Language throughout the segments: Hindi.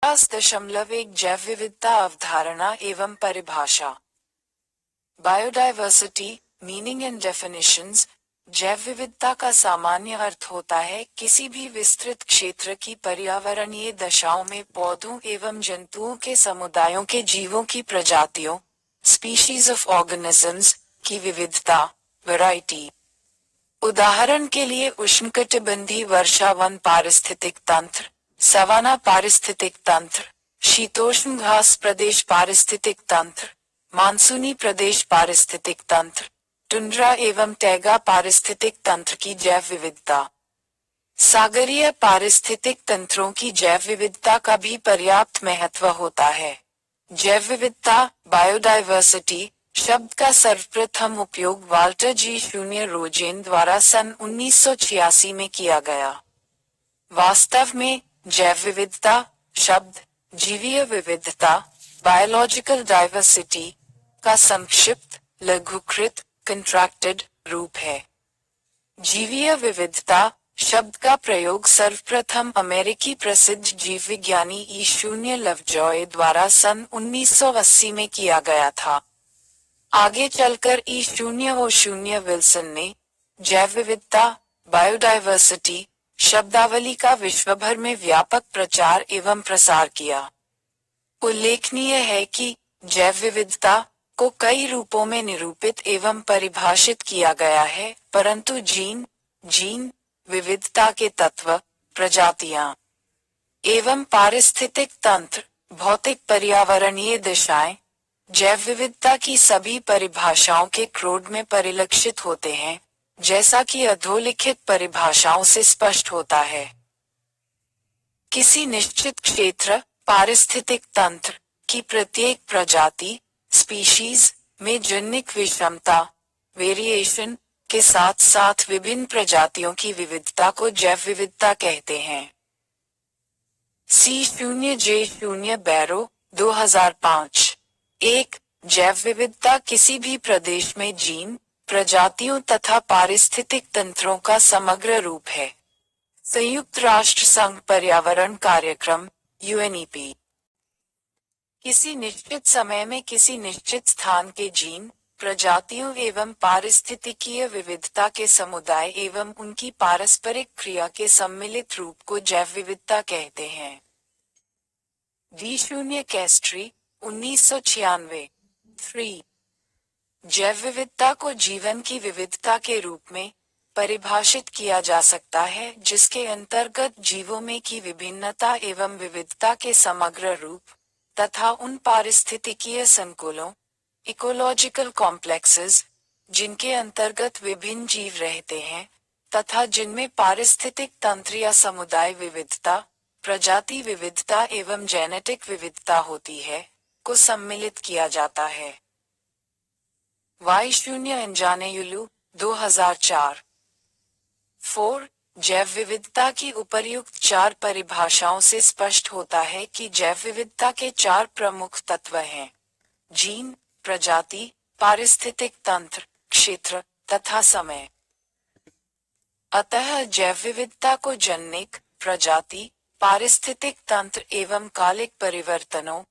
50.1 जैव विविधता अवधारणा एवं परिभाषा। Biodiversity meaning and definitions. जैव विविधता का सामान्य अर्थ होता है किसी भी विस्तृत क्षेत्र की पर्यावरणीय दशाओं में पौधों एवं जंतुओं के समुदायों के जीवों की प्रजातियों स्पीशीज ऑफ ऑर्गेनिजम्स की विविधता वैरायटी। उदाहरण के लिए उष्णकटिबंधीय वर्षावन पारिस्थितिक तंत्र, सवाना पारिस्थितिक तंत्र, शीतोष्ण घास प्रदेश पारिस्थितिक तंत्र, मानसूनी प्रदेश पारिस्थितिक तंत्र, टुंड्रा एवं टैगा पारिस्थितिक तंत्र की जैव विविधता। सागरीय पारिस्थितिक तंत्रों की जैव विविधता का भी पर्याप्त महत्व होता है। जैव विविधता बायोडाइवर्सिटी शब्द का सर्वप्रथम उपयोग वाल्टर जी शून्य रोजेन द्वारा सन 1986 में किया गया। वास्तव में जैव विविधता शब्द जीवीय विविधता बायोलॉजिकल डाइवर्सिटी का संक्षिप्त लघुकृत कंट्रैक्टेड रूप है। जीवीय विविधता शब्द का प्रयोग सर्वप्रथम अमेरिकी प्रसिद्ध जीव विज्ञानी ई शून्य लवजॉय द्वारा सन 1980 में किया गया था। आगे चलकर ई शून्य ओ शून्य विल्सन ने जैव विविधता बायोडाइवर्सिटी शब्दावली का विश्वभर में व्यापक प्रचार एवं प्रसार किया। उल्लेखनीय है कि जैव विविधता को कई रूपों में निरूपित एवं परिभाषित किया गया है, परंतु जीन विविधता के तत्व प्रजातियां एवं पारिस्थितिक तंत्र भौतिक पर्यावरणीय दिशाएं जैव विविधता की सभी परिभाषाओं के क्रोड में परिलक्षित होते हैं, जैसा कि अधोलिखित परिभाषाओं से स्पष्ट होता है। किसी निश्चित क्षेत्र पारिस्थितिक तंत्र की प्रत्येक प्रजाति स्पीशीज में जनिक विषमता वेरिएशन के साथ साथ विभिन्न प्रजातियों की विविधता को जैव विविधता कहते हैं। C0J0 बैरो 2005। एक जैव विविधता किसी भी प्रदेश में जीन प्रजातियों तथा पारिस्थितिक तंत्रों का समग्र रूप है। संयुक्त राष्ट्र संघ पर्यावरण कार्यक्रम UNEP। किसी निश्चित समय में किसी निश्चित स्थान के जीन प्रजातियों एवं पारिस्थितिकीय विविधता के समुदाय एवं उनकी पारस्परिक क्रिया के सम्मिलित रूप को जैव विविधता कहते हैं। D0 कैस्ट्री 1996। 3 जैव विविधता को जीवन की विविधता के रूप में परिभाषित किया जा सकता है, जिसके अंतर्गत जीवों में की विभिन्नता एवं विविधता के समग्र रूप तथा उन पारिस्थितिकीय संकुलों इकोलॉजिकल कॉम्प्लेक्सेस जिनके अंतर्गत विभिन्न जीव रहते हैं तथा जिनमें पारिस्थितिक तंत्र या समुदाय विविधता प्रजाति विविधता एवं जेनेटिक विविधता होती है को सम्मिलित किया जाता है। Y0 एंजानेयुलू 2004। 4 जैव विविधता की उपर्युक्त चार परिभाषाओं से स्पष्ट होता है कि जैव विविधता के चार प्रमुख तत्व हैं: जीन प्रजाति पारिस्थितिक तंत्र क्षेत्र तथा समय। अतः जैव विविधता को जनिक प्रजाति पारिस्थितिक तंत्र एवं कालिक परिवर्तनों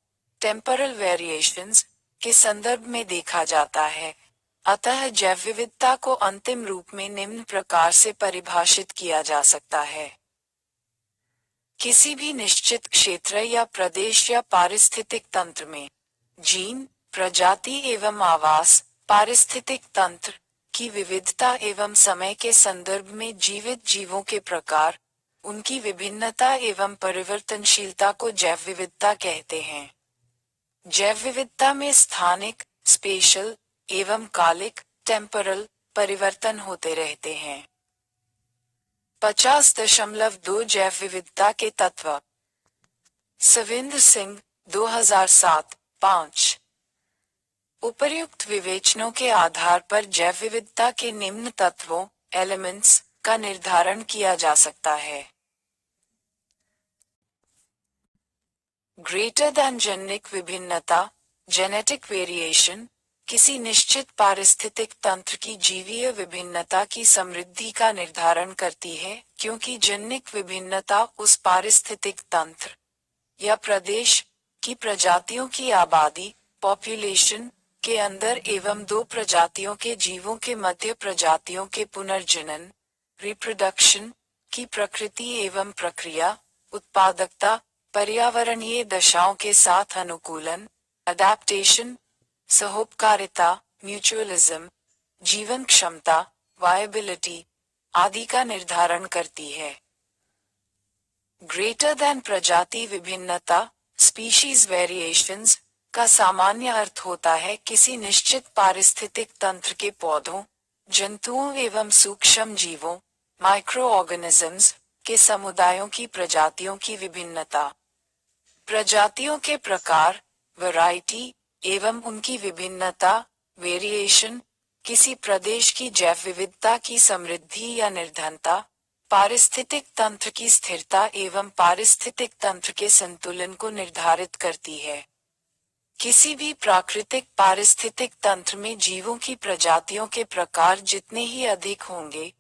टेम्परल वेरिएशंस के संदर्भ में देखा जाता है। अतः जैव विविधता को अंतिम रूप में निम्न प्रकार से परिभाषित किया जा सकता है: किसी भी निश्चित क्षेत्र या प्रदेश या पारिस्थितिक तंत्र में जीन प्रजाति एवं आवास पारिस्थितिक तंत्र की विविधता एवं समय के संदर्भ में जीवित जीवों के प्रकार उनकी विभिन्नता एवं परिवर्तनशीलता को जैव विविधता कहते हैं। जैव विविधता में स्थानिक स्पेशल एवं कालिक टेम्परल परिवर्तन होते रहते हैं। 50.2 जैव विविधता के तत्व। सविंद्र सिंह 2007। 5 उपर्युक्त विवेचनों के आधार पर जैव विविधता के निम्न तत्वों एलिमेंट्स का निर्धारण किया जा सकता है: ग्रेटर दैन जेनेटिक विभिन्नता जेनेटिक वेरिएशन किसी निश्चित पारिस्थितिक तंत्र की जीवीय विभिन्नता की समृद्धि का निर्धारण करती है, क्योंकि जेनेटिक विभिन्नता उस पारिस्थितिक तंत्र या प्रदेश की प्रजातियों की आबादी पॉपुलेशन के अंदर एवं दो प्रजातियों के जीवों के मध्य प्रजातियों के पुनर्जनन रिप्रोडक्शन की प्रकृति एवं प्रक्रिया उत्पादकता पर्यावरणीय दशाओं के साथ अनुकूलन अडैप्टेशन सहोपकारिता म्यूचुअलिज्म जीवन क्षमता वायबिलिटी आदि का निर्धारण करती है। ग्रेटर देन प्रजाति विभिन्नता स्पीशीज वेरिएशंस का सामान्य अर्थ होता है किसी निश्चित पारिस्थितिक तंत्र के पौधों जंतुओं एवं सूक्ष्म जीवों माइक्रो ऑर्गेनिजम्स के समुदायों की प्रजातियों की विभिन्नता। प्रजातियों के प्रकार वैरायटी एवं उनकी विभिन्नता वेरिएशन किसी प्रदेश की जैव विविधता की समृद्धि या निर्धनता पारिस्थितिक तंत्र की स्थिरता एवं पारिस्थितिक तंत्र के संतुलन को निर्धारित करती है। किसी भी प्राकृतिक पारिस्थितिक तंत्र में जीवों की प्रजातियों के प्रकार जितने ही अधिक होंगे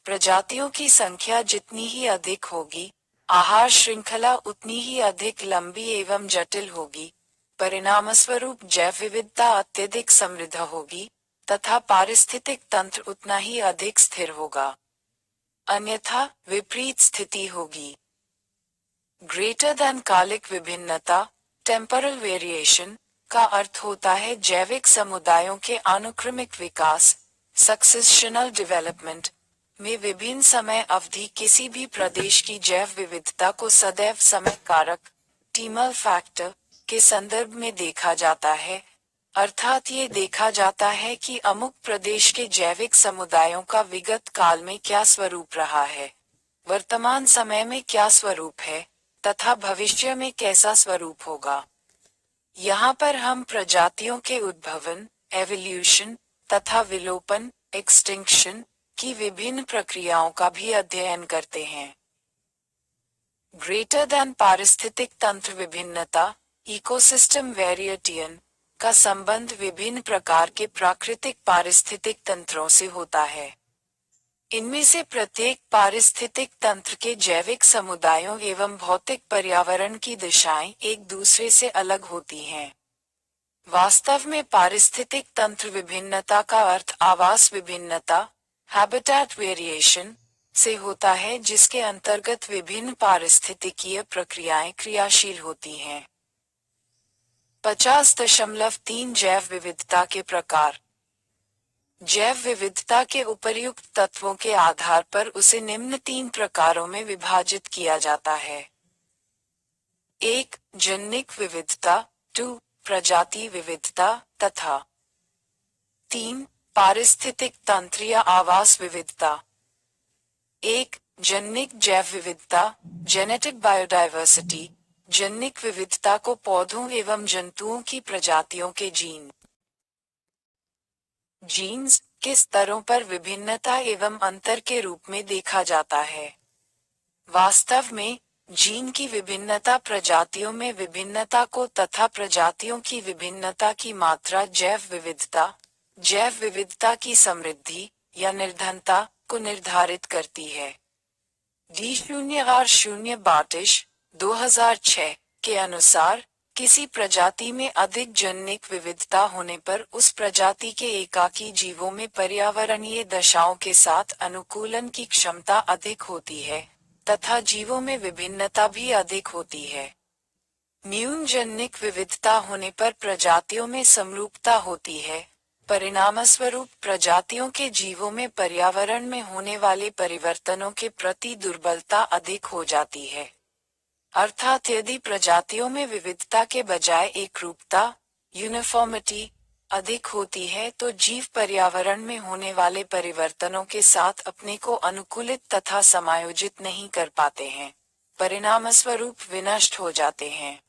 प्रजातियों की संख्या जितनी ही अधिक होगी आहार श्रृंखला उतनी ही अधिक लंबी एवं जटिल होगी परिणामस्वरूप जैव विविधता अत्यधिक समृद्ध होगी तथा पारिस्थितिक तंत्र उतना ही अधिक स्थिर होगा, अन्यथा विपरीत स्थिति होगी। ग्रेटर देन कालिक विभिन्नता टेम्परल वेरिएशन का अर्थ होता है जैविक समुदायों के अनुक्रमिक विकास सक्सेशनल डेवलपमेंट में विभिन्न समय अवधि किसी भी प्रदेश की जैव विविधता को सदैव समय कारक टीमल फैक्टर के संदर्भ में देखा जाता है, अर्थात ये देखा जाता है कि अमुक प्रदेश के जैविक समुदायों का विगत काल में क्या स्वरूप रहा है, वर्तमान समय में क्या स्वरूप है तथा भविष्य में कैसा स्वरूप होगा। यहाँ पर हम प्रजातियों के उद्भवन एवोल्यूशन तथा विलोपन एक्सटिंक्शन की विभिन्न प्रक्रियाओं का भी अध्ययन करते हैं। ग्रेटर देन पारिस्थितिक तंत्र विभिन्नता इकोसिस्टम वेरिएटियन का संबंध विभिन्न प्रकार के प्राकृतिक पारिस्थितिक तंत्रों से होता है। इनमें से प्रत्येक पारिस्थितिक तंत्र के जैविक समुदायों एवं भौतिक पर्यावरण की दिशाएं एक दूसरे से अलग होती हैं। वास्तव में पारिस्थितिक तंत्र विभिन्नता का अर्थ आवास विभिन्नता हैबिटेट वेरिएशन से होता है जिसके अंतर्गत विभिन्न पारिस्थितिकीय प्रक्रियाएं क्रियाशील होती हैं। 50.3 जैव विविधता के प्रकार। जैव विविधता के उपर्युक्त तत्वों के आधार पर उसे निम्न 3 प्रकारों में विभाजित किया जाता है। 1. जनिक विविधता 2. प्रजाति विविधता तथा 3. पारिस्थितिक तंत्र या आवास विविधता। 1. जनिक जैव विविधता जेनेटिक बायोडायवर्सिटी जनिक विविधता को पौधों एवं जंतुओं की प्रजातियों के जीन्स के स्तरों पर विभिन्नता एवं अंतर के रूप में देखा जाता है। वास्तव में जीन की विभिन्नता प्रजातियों में विभिन्नता को तथा प्रजातियों की विभिन्नता की मात्रा जैव विविधता की समृद्धि या निर्धनता को निर्धारित करती है। D0R0 बाटिश 2006 के अनुसार किसी प्रजाति में अधिक जनिक विविधता होने पर उस प्रजाति के एकाकी जीवों में पर्यावरणीय दशाओं के साथ अनुकूलन की क्षमता अधिक होती है तथा जीवों में विभिन्नता भी अधिक होती है। न्यून जनिक विविधता होने पर प्रजातियों में समरूपता होती है, परिणामस्वरूप प्रजातियों के जीवों में पर्यावरण में होने वाले परिवर्तनों के प्रति दुर्बलता अधिक हो जाती है। अर्थात यदि प्रजातियों में विविधता के बजाय एकरूपता यूनिफॉर्मिटी अधिक होती है तो जीव पर्यावरण में होने वाले परिवर्तनों के साथ अपने को अनुकूलित तथा समायोजित नहीं कर पाते हैं, परिणामस्वरूप विनष्ट हो जाते हैं।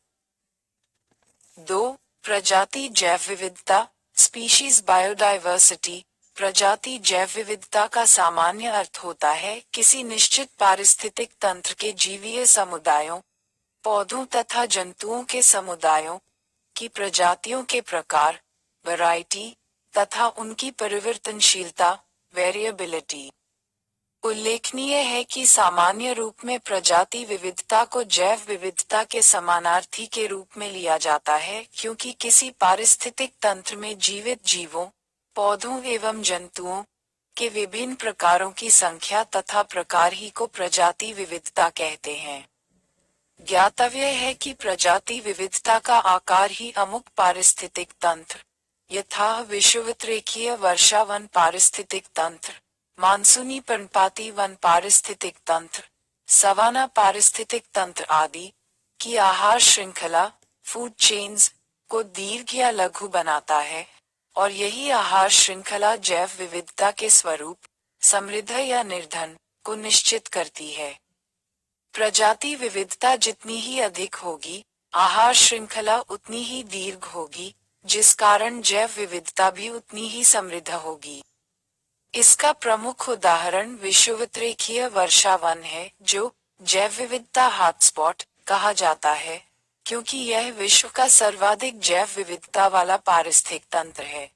2. प्रजाति जैव विविधता स्पीशीज बायोडायवर्सिटी। प्रजाति जैव विविधता का सामान्य अर्थ होता है किसी निश्चित पारिस्थितिक तंत्र के जीवीय समुदायों पौधों तथा जंतुओं के समुदायों की प्रजातियों के प्रकार वैरायटी तथा उनकी परिवर्तनशीलता वेरिएबिलिटी। उल्लेखनीय है कि सामान्य रूप में प्रजाति विविधता को जैव विविधता के समानार्थी के रूप में लिया जाता है, क्योंकि किसी पारिस्थितिक तंत्र में जीवित जीवों, पौधों एवं जंतुओं के विभिन्न प्रकारों की संख्या तथा प्रकार ही को प्रजाति विविधता कहते हैं। ज्ञातव्य है कि प्रजाति विविधता का आकार ही अमुक पारिस्थितिक तंत्र, यथा विषुवतरेखीय वर्षा वन पारिस्थितिक तंत्र, मानसूनी पर्णपाती वन पारिस्थितिक तंत्र, सवाना पारिस्थितिक तंत्र आदि की आहार श्रृंखला, फूड चेन्स, को दीर्घ या लघु बनाता है, और यही आहार श्रृंखला जैव विविधता के स्वरूप, समृद्ध या निर्धन, को निश्चित करती है। प्रजाति विविधता जितनी ही अधिक होगी, आहार श्रृंखला उतनी ही दीर्घ होगी, जिस कारण जैव विविधता भी उतनी ही समृद्ध होगी। इसका प्रमुख उदाहरण विषुवतरेखीय वर्षा वन है, जो जैव विविधता हॉटस्पॉट कहा जाता है, क्योंकि यह विश्व का सर्वाधिक जैव विविधता वाला पारिस्थितिक तंत्र है।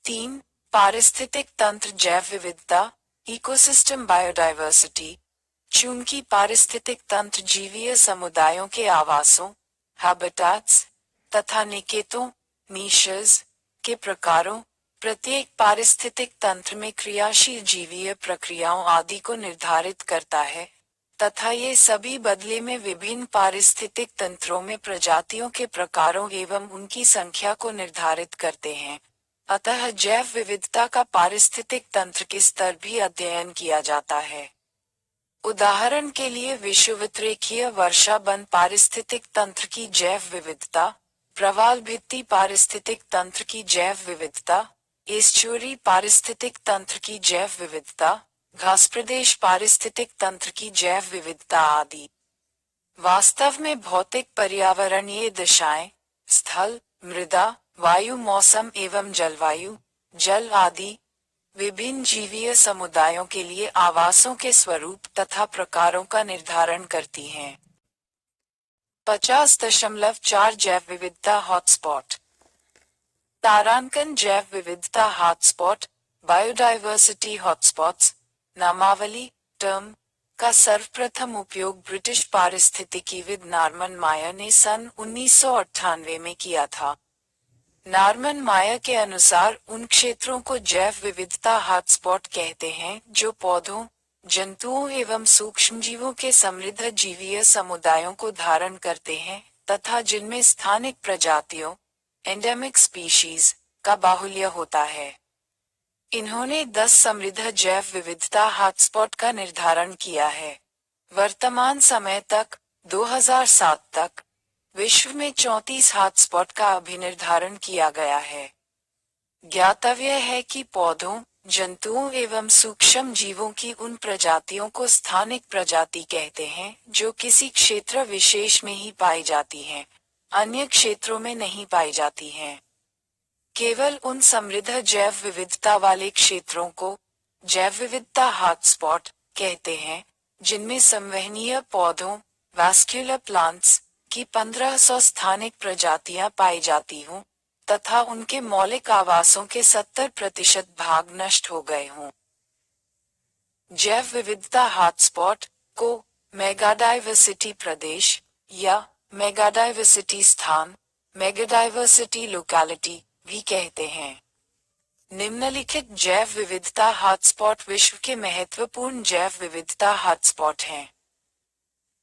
3. पारिस्थितिक तंत्र जैव विविधता, इकोसिस्टम बायोडाइवर्सिटी। चूंकि पारिस्थितिक तंत्र जीवीय समुदायों के आवासों, हैबिटाट्स, तथा निकेतों, नीशेस, के प्रकारों, प्रत्येक पारिस्थितिक तंत्र में क्रियाशील जीवीय प्रक्रियाओं आदि को निर्धारित करता है, तथा ये सभी बदले में विभिन्न पारिस्थितिक तंत्रों में प्रजातियों के प्रकारों एवं उनकी संख्या को निर्धारित करते हैं। अतः जैव विविधता का पारिस्थितिक तंत्र के स्तर भी अध्ययन किया जाता है। उदाहरण के लिए विषुवतरेखीय वर्षा वन पारिस्थितिक तंत्र की जैव विविधता, प्रवाल भित्ति पारिस्थितिक तंत्र की जैव विविधता, एस्चुअरी पारिस्थितिक तंत्र की जैव विविधता, घास प्रदेश पारिस्थितिक तंत्र की जैव विविधता आदि। वास्तव में भौतिक पर्यावरणीय दशाएं, स्थल, मृदा, वायु, मौसम एवं जलवायु, जल आदि विभिन्न जीवीय समुदायों के लिए आवासों के स्वरूप तथा प्रकारों का निर्धारण करती हैं। 50.4 जैव विविधता हॉटस्पॉट। तारांकन जैव विविधता हॉटस्पॉट, बायोडाइवर्सिटी हॉटस्पॉट्स, नामावली, टर्म का सर्वप्रथम उपयोग ब्रिटिश पारिस्थितिकीविद नॉर्मन मायर ने सन 1998 में किया था। नॉर्मन मायर के अनुसार उन क्षेत्रों को जैव विविधता हॉटस्पॉट कहते हैं जो पौधों, जंतुओं एवं सूक्ष्मजीवों के समृद्ध जीवीय समुदायों को धारण करते हैं तथा जिनमें स्थानिक प्रजातियों, एंडेमिक स्पीशीज, का बाहुल्य होता है। इन्होंने 10 समृद्ध जैव विविधता हॉटस्पॉट का निर्धारण किया है। वर्तमान समय तक 2007 तक विश्व में 34 हॉटस्पॉट का अभिनिर्धारण किया गया है। ज्ञातव्य है कि पौधों, जंतुओं एवं सूक्ष्म जीवों की उन प्रजातियों को स्थानिक प्रजाति कहते हैं जो किसी क्षेत्र विशेष में ही पाई जाती हैं, अन्य क्षेत्रों में नहीं पाई जाती हैं। केवल उन समृद्ध जैव विविधता वाले क्षेत्रों को जैव विविधता हॉटस्पॉट कहते हैं जिनमें संवहनीय पौधों, वैस्क्यूलर प्लांट्स, की 1500 स्थानिक प्रजातियां पाई जाती हों तथा उनके मौलिक आवासों के 70% भाग नष्ट हो गए हों। जैव विविधता हॉटस्पॉट को मेगाडाइवर्सिटी प्रदेश या मेगाडाइवर्सिटी स्थान, मेगाडाइवर्सिटी लोकेलिटी भी कहते हैं। निम्नलिखित जैव विविधता हॉटस्पॉट विश्व के महत्वपूर्ण जैव विविधता हॉटस्पॉट हैं।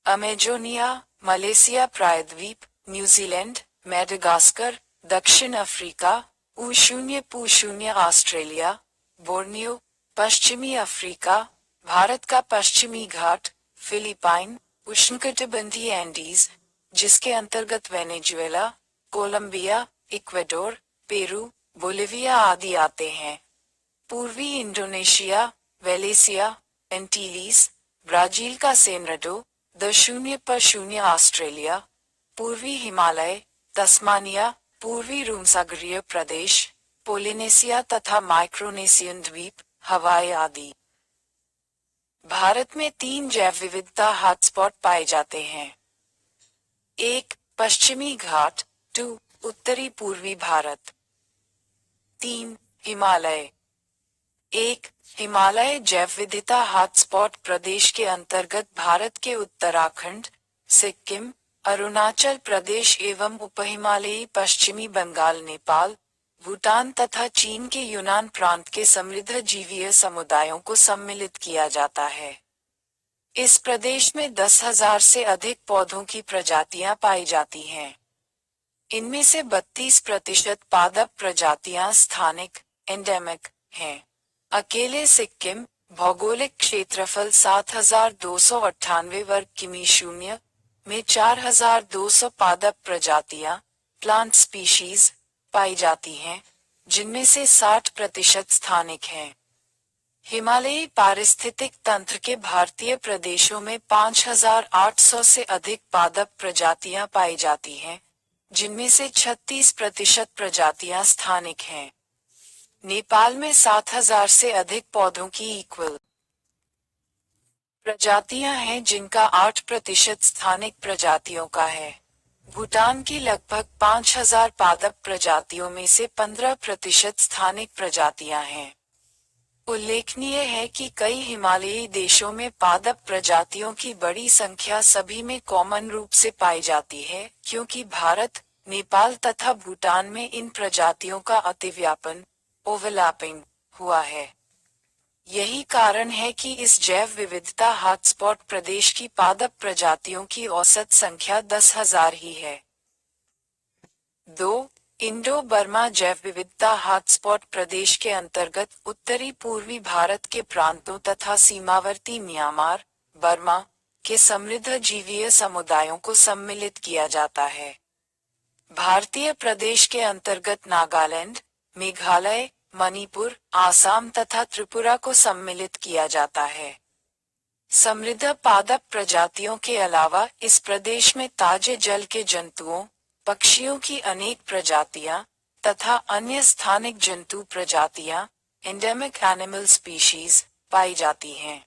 अमेजोनिया, मलेशिया प्रायद्वीप, न्यूजीलैंड, मेडागास्कर, दक्षिण अफ्रीका, U0 ऑस्ट्रेलिया, बोर्नियो, पश्चिमी अफ्रीका, भारत का पश्चिमी घाट, फिलीपाइन, उष्णकटिबंधीय एंडीज, जिसके अंतर्गत Venezuela, Colombia, Ecuador, Peru, Bolivia आदि आते हैं। पूर्वी इंडोनेशिया, वेलेसिया, एंटीलीज, ब्राजील का सेनराडो, द0 ऑस्ट्रेलिया, पूर्वी हिमालय, तस्मानिया, पूर्वी रूमसागरीय प्रदेश, पोलिनेशिया तथा माइक्रोनेशियन द्वीप, हवाई आदि। भारत में 3 जैव विविधता हॉटस्पॉट पाए जाते हैं। 1. पश्चिमी घाट, 2. उत्तरी पूर्वी भारत, 3. हिमालय। एक, हिमालय जैव विविधता हॉटस्पॉट प्रदेश के अंतर्गत भारत के उत्तराखंड, सिक्किम, अरुणाचल प्रदेश एवं उपहिमालयी पश्चिमी बंगाल, नेपाल, भूटान तथा चीन के यूनान प्रांत के समृद्ध जीवीय समुदायों को सम्मिलित किया जाता है। इस प्रदेश में 10,000 से अधिक पौधों की प्रजातियां पाई जाती हैं। इनमें से 32% पादप प्रजातियां स्थानिक एंडेमिक हैं। अकेले सिक्किम, भौगोलिक क्षेत्रफल 7,298 वर्ग किमी शून्य में 4,200 पादप प्रजातियां प्लांट स्पीशीज पाई जाती हैं, जिनमें से 60% स्थानिक हैं। हिमालयी पारिस्थितिक तंत्र के भारतीय प्रदेशों में 5,800 से अधिक पादप प्रजातियां पाई जाती हैं, जिनमें से 36% प्रजातियां स्थानिक हैं। नेपाल में 7,000 से अधिक पौधों की इक्वल प्रजातियां हैं, जिनका 8% स्थानिक प्रजातियों का है। भूटान की लगभग 5,000 पादप प्रजातियों में से 15% स्थानिक प्रजातियां हैं। उल्लेखनीय है कि कई हिमालयी देशों में पादप प्रजातियों की बड़ी संख्या सभी में कॉमन रूप से पाई जाती है, क्योंकि भारत, नेपाल तथा भूटान में इन प्रजातियों का अतिव्यापन ओवरलैपिंग हुआ है। यही कारण है कि इस जैव विविधता हॉटस्पॉट प्रदेश की पादप प्रजातियों की औसत संख्या 10,000 ही है। 2. इंडो बर्मा जैव विविधता हॉटस्पॉट प्रदेश के अंतर्गत उत्तरी पूर्वी भारत के प्रांतों तथा सीमावर्ती म्यांमार, बर्मा के समृद्ध जीवीय समुदायों को सम्मिलित किया जाता है। भारतीय प्रदेश के अंतर्गत नागालैंड, मेघालय, मणिपुर, आसाम तथा त्रिपुरा को सम्मिलित किया जाता है। समृद्ध पादप प्रजातियों के अलावा इस प्रदेश में ताजे जल के जंतुओं, पक्षियों की अनेक प्रजातियां तथा अन्य स्थानिक जंतु प्रजातियां एंडेमिक एनिमल स्पीशीज पाई जाती हैं।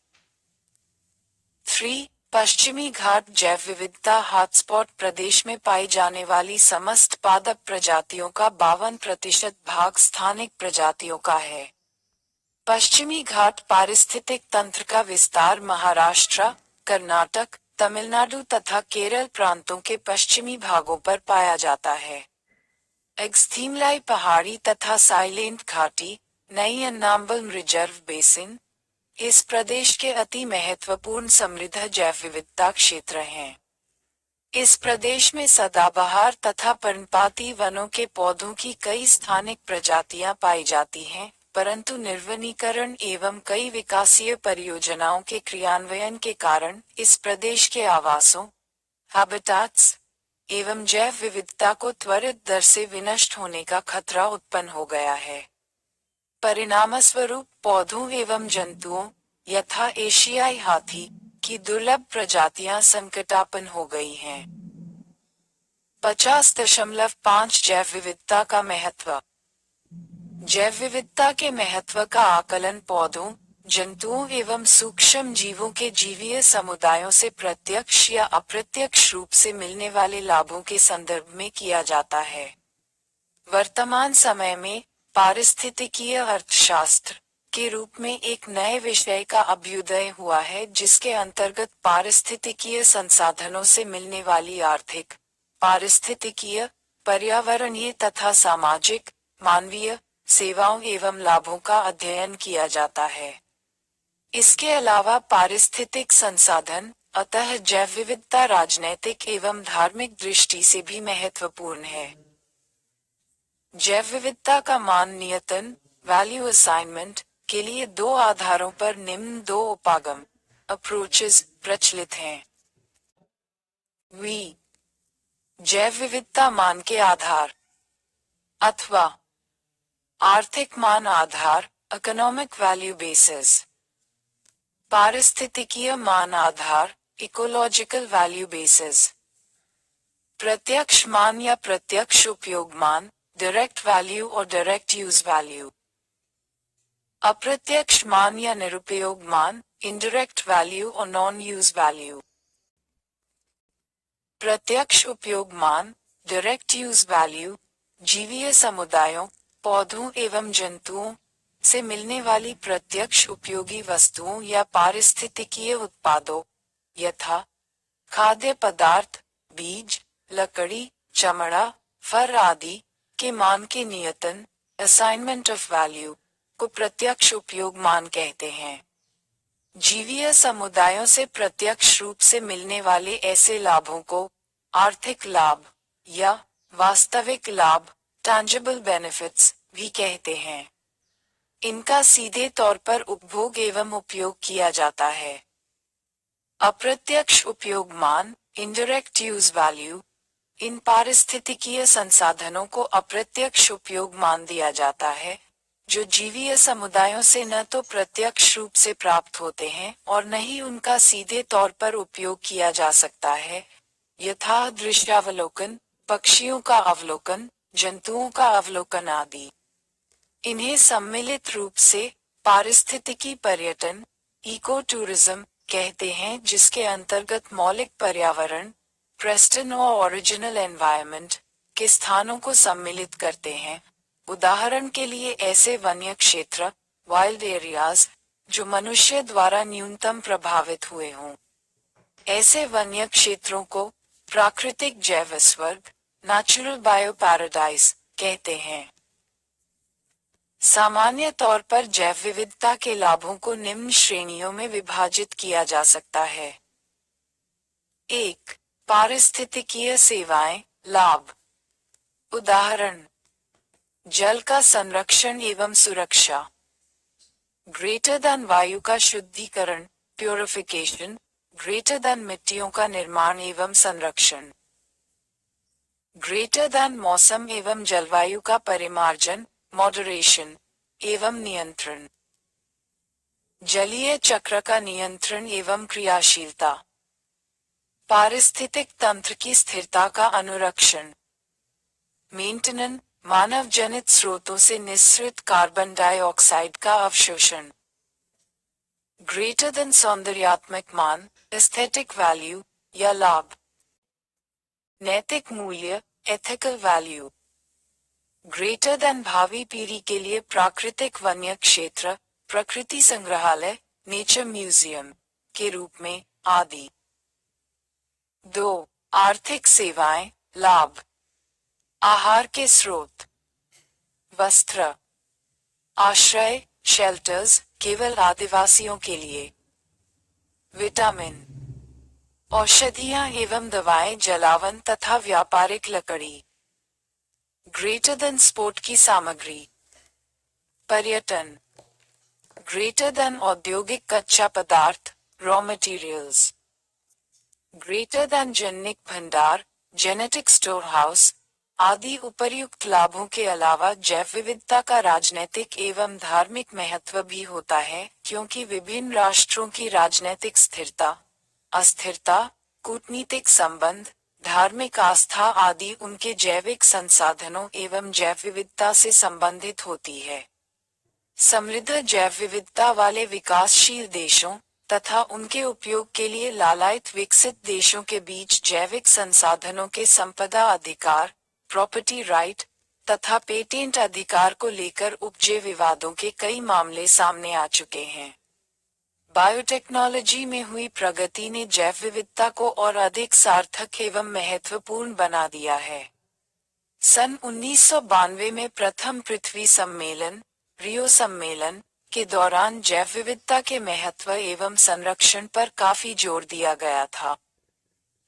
3. पश्चिमी घाट जैव विविधता हॉटस्पॉट प्रदेश में पाई जाने वाली समस्त पादप प्रजातियों का 52% भाग स्थानिक प्रजातियों का है। पश्चिमी घाट पारिस्थितिक तंत्र का विस्तार महाराष्ट्र, कर्नाटक, तमिलनाडु तथा केरल प्रांतों के पश्चिमी भागों पर पाया जाता है। एक्सथीमलाई पहाड़ी तथा साइलेंट घाटी, नई अन्नाम्बल रिजर्व बेसिन इस प्रदेश के अति महत्वपूर्ण समृद्ध जैव विविधता क्षेत्र हैं। इस प्रदेश में सदाबहार तथा पर्णपाती वनों के पौधों की कई स्थानिक प्रजातियां पाई जाती हैं, परंतु निर्वनीकरण एवं कई विकासीय परियोजनाओं के क्रियान्वयन के कारण इस प्रदेश के आवासों, हैबिटाट्स एवं जैव विविधता को त्वरित दर से विनष्ट होने का खतरा उत्पन्न हो गया है। परिणामस्वरूप पौधों एवं जंतुओं, यथा एशियाई हाथी की दुर्लभ प्रजातियां संकटापन्न हो गई हैं। 50.5 जैव विविधता का महत्व। जैव विविधता के महत्व का आकलन पौधों, जंतुओं एवं सूक्ष्म जीवों के जीवीय समुदायों से प्रत्यक्ष या अप्रत्यक्ष रूप से मिलने वाले लाभों के संदर्भ में किया जाता है। वर्तमान समय में पारिस्थितिकीय अर्थशास्त्र के रूप में एक नए विषय का अभ्युदय हुआ है, जिसके अंतर्गत पारिस्थितिकीय संसाधनों से मिलने वाली आर्थिक, पारिस्थितिकीय, पर्यावरणीय तथा सामाजिक, मानवीय सेवाओं एवं लाभों का अध्ययन किया जाता है। इसके अलावा पारिस्थितिक संसाधन, अतः जैव विविधता राजनैतिक एवं धार्मिक दृष्टि से भी महत्वपूर्ण है। जैव विविधता का मान नियतन, वैल्यू असाइनमेंट के लिए 2 आधारों पर निम्न 2 उपागम अप्रोचेस प्रचलित हैं। वी जैव विविधता मान के आधार अथवा आर्थिक मान आधार, इकोनॉमिक वैल्यू बेसिस। पारिस्थितिकीय मान आधार, इकोलॉजिकल वैल्यू बेसिस। प्रत्यक्ष मान या प्रत्यक्ष उपयोग मान, डायरेक्ट वैल्यू और डायरेक्ट यूज वैल्यू। अप्रत्यक्ष मान या निरुपयोग मान, इनडायरेक्ट वैल्यू और नॉन यूज वैल्यू। प्रत्यक्ष उपयोग मान, डायरेक्ट यूज वैल्यू, जीवीय समुदायों, पौधों एवं जंतुओं, से मिलने वाली प्रत्यक्ष उपयोगी वस्तुओं या पारिस्थितिकीय उत्पादों यथा खाद्य पदार्थ, बीज, लकड़ी, चमड़ा, फर आदि के मान के नियतन असाइनमेंट ऑफ वैल्यू को प्रत्यक्ष उपयोग मान कहते हैं। जीवीय समुदायों से प्रत्यक्ष रूप से मिलने वाले ऐसे लाभों को आर्थिक लाभ या वास्तविक लाभ टैंजिबल बेनिफिट्स भी कहते हैं। इनका सीधे तौर पर उपभोग एवं उपयोग किया जाता है। अप्रत्यक्ष उपयोग मान इनडायरेक्ट यूज वैल्यू, इन पारिस्थितिकीय संसाधनों को अप्रत्यक्ष उपयोग मान दिया जाता है जो जीवीय समुदायों से न तो प्रत्यक्ष रूप से प्राप्त होते हैं और न ही उनका सीधे तौर पर उपयोग किया जा सकता है, यथा दृश्यावलोकन, पक्षियों का अवलोकन, जंतुओं का अवलोकन आदि। इन्हें सम्मिलित रूप से पारिस्थितिकी पर्यटन इको टूरिज्म कहते हैं, जिसके अंतर्गत मौलिक पर्यावरण प्रेस्टन और ओरिजिनल एनवायरनमेंट के स्थानों को सम्मिलित करते हैं। उदाहरण के लिए ऐसे वन्य क्षेत्र वाइल्ड एरियाज जो मनुष्य द्वारा न्यूनतम प्रभावित हुए हों। ऐसे वन्य क्षेत्रों को प्राकृतिक जैव स्वर्ग नेचुरल बायो पैराडाइज कहते हैं। सामान्य तौर पर जैव विविधता के लाभों को निम्न श्रेणियों में विभाजित किया जा सकता है। 1. पारिस्थितिकीय सेवाएं लाभ। उदाहरण जल का संरक्षण एवं सुरक्षा, ग्रेटर देन वायु का शुद्धिकरण प्योरिफिकेशन, ग्रेटर देन मिट्टियों का निर्माण एवं संरक्षण, ग्रेटर देन मौसम एवं जलवायु का परिमार्जन मॉडरेशन एवं नियंत्रण, जलीय चक्र का नियंत्रण एवं क्रियाशीलता, पारिस्थितिक तंत्र की स्थिरता का अनुरक्षण, मेंटेनेंस मानव जनित स्रोतों से निस्सृत कार्बन डाइऑक्साइड का अवशोषण, ग्रेटर देन सौंदर्यात्मक मान एस्थेटिक वैल्यू या लाभ, नैतिक मूल्य एथिकल वैल्यू, ग्रेटर देन भावी पीढ़ी के लिए प्राकृतिक वन्य क्षेत्र प्रकृति संग्रहालय नेचर म्यूजियम के रूप में आदि। 2. आर्थिक सेवाएं लाभ। आहार के स्रोत, वस्त्र, आश्रय शेल्टर्स केवल आदिवासियों के लिए, विटामिन, औषधियां एवं दवाएं जलावन तथा व्यापारिक लकड़ी, ग्रेटर देन स्पोर्ट की सामग्री, पर्यटन, ग्रेटर देन औद्योगिक कच्चा पदार्थ raw materials, greater than genetic भंडार जेनेटिक स्टोर हाउस आदि। उपर्युक्त लाभों के अलावा जैव विविधता का राजनैतिक एवं धार्मिक महत्व भी होता है, क्योंकि विभिन्न राष्ट्रों की राजनैतिक स्थिरता, अस्थिरता, कूटनीतिक संबंध, धार्मिक आस्था आदि उनके जैविक संसाधनों एवं जैव विविधता से संबंधित होती है। समृद्ध जैव विविधता वाले विकासशील देशों तथा उनके उपयोग के लिए लालायित विकसित देशों के बीच जैविक संसाधनों के संपदा अधिकार प्रॉपर्टी राइट तथा पेटेंट अधिकार को लेकर उपजे विवादों के कई मामले सामने आ चुके हैं। बायोटेक्नोलॉजी में हुई प्रगति ने जैव विविधता को और अधिक सार्थक एवं महत्वपूर्ण बना दिया है। सन 1992 में प्रथम पृथ्वी सम्मेलन रियो सम्मेलन के दौरान जैव विविधता के महत्व एवं संरक्षण पर काफी जोर दिया गया था।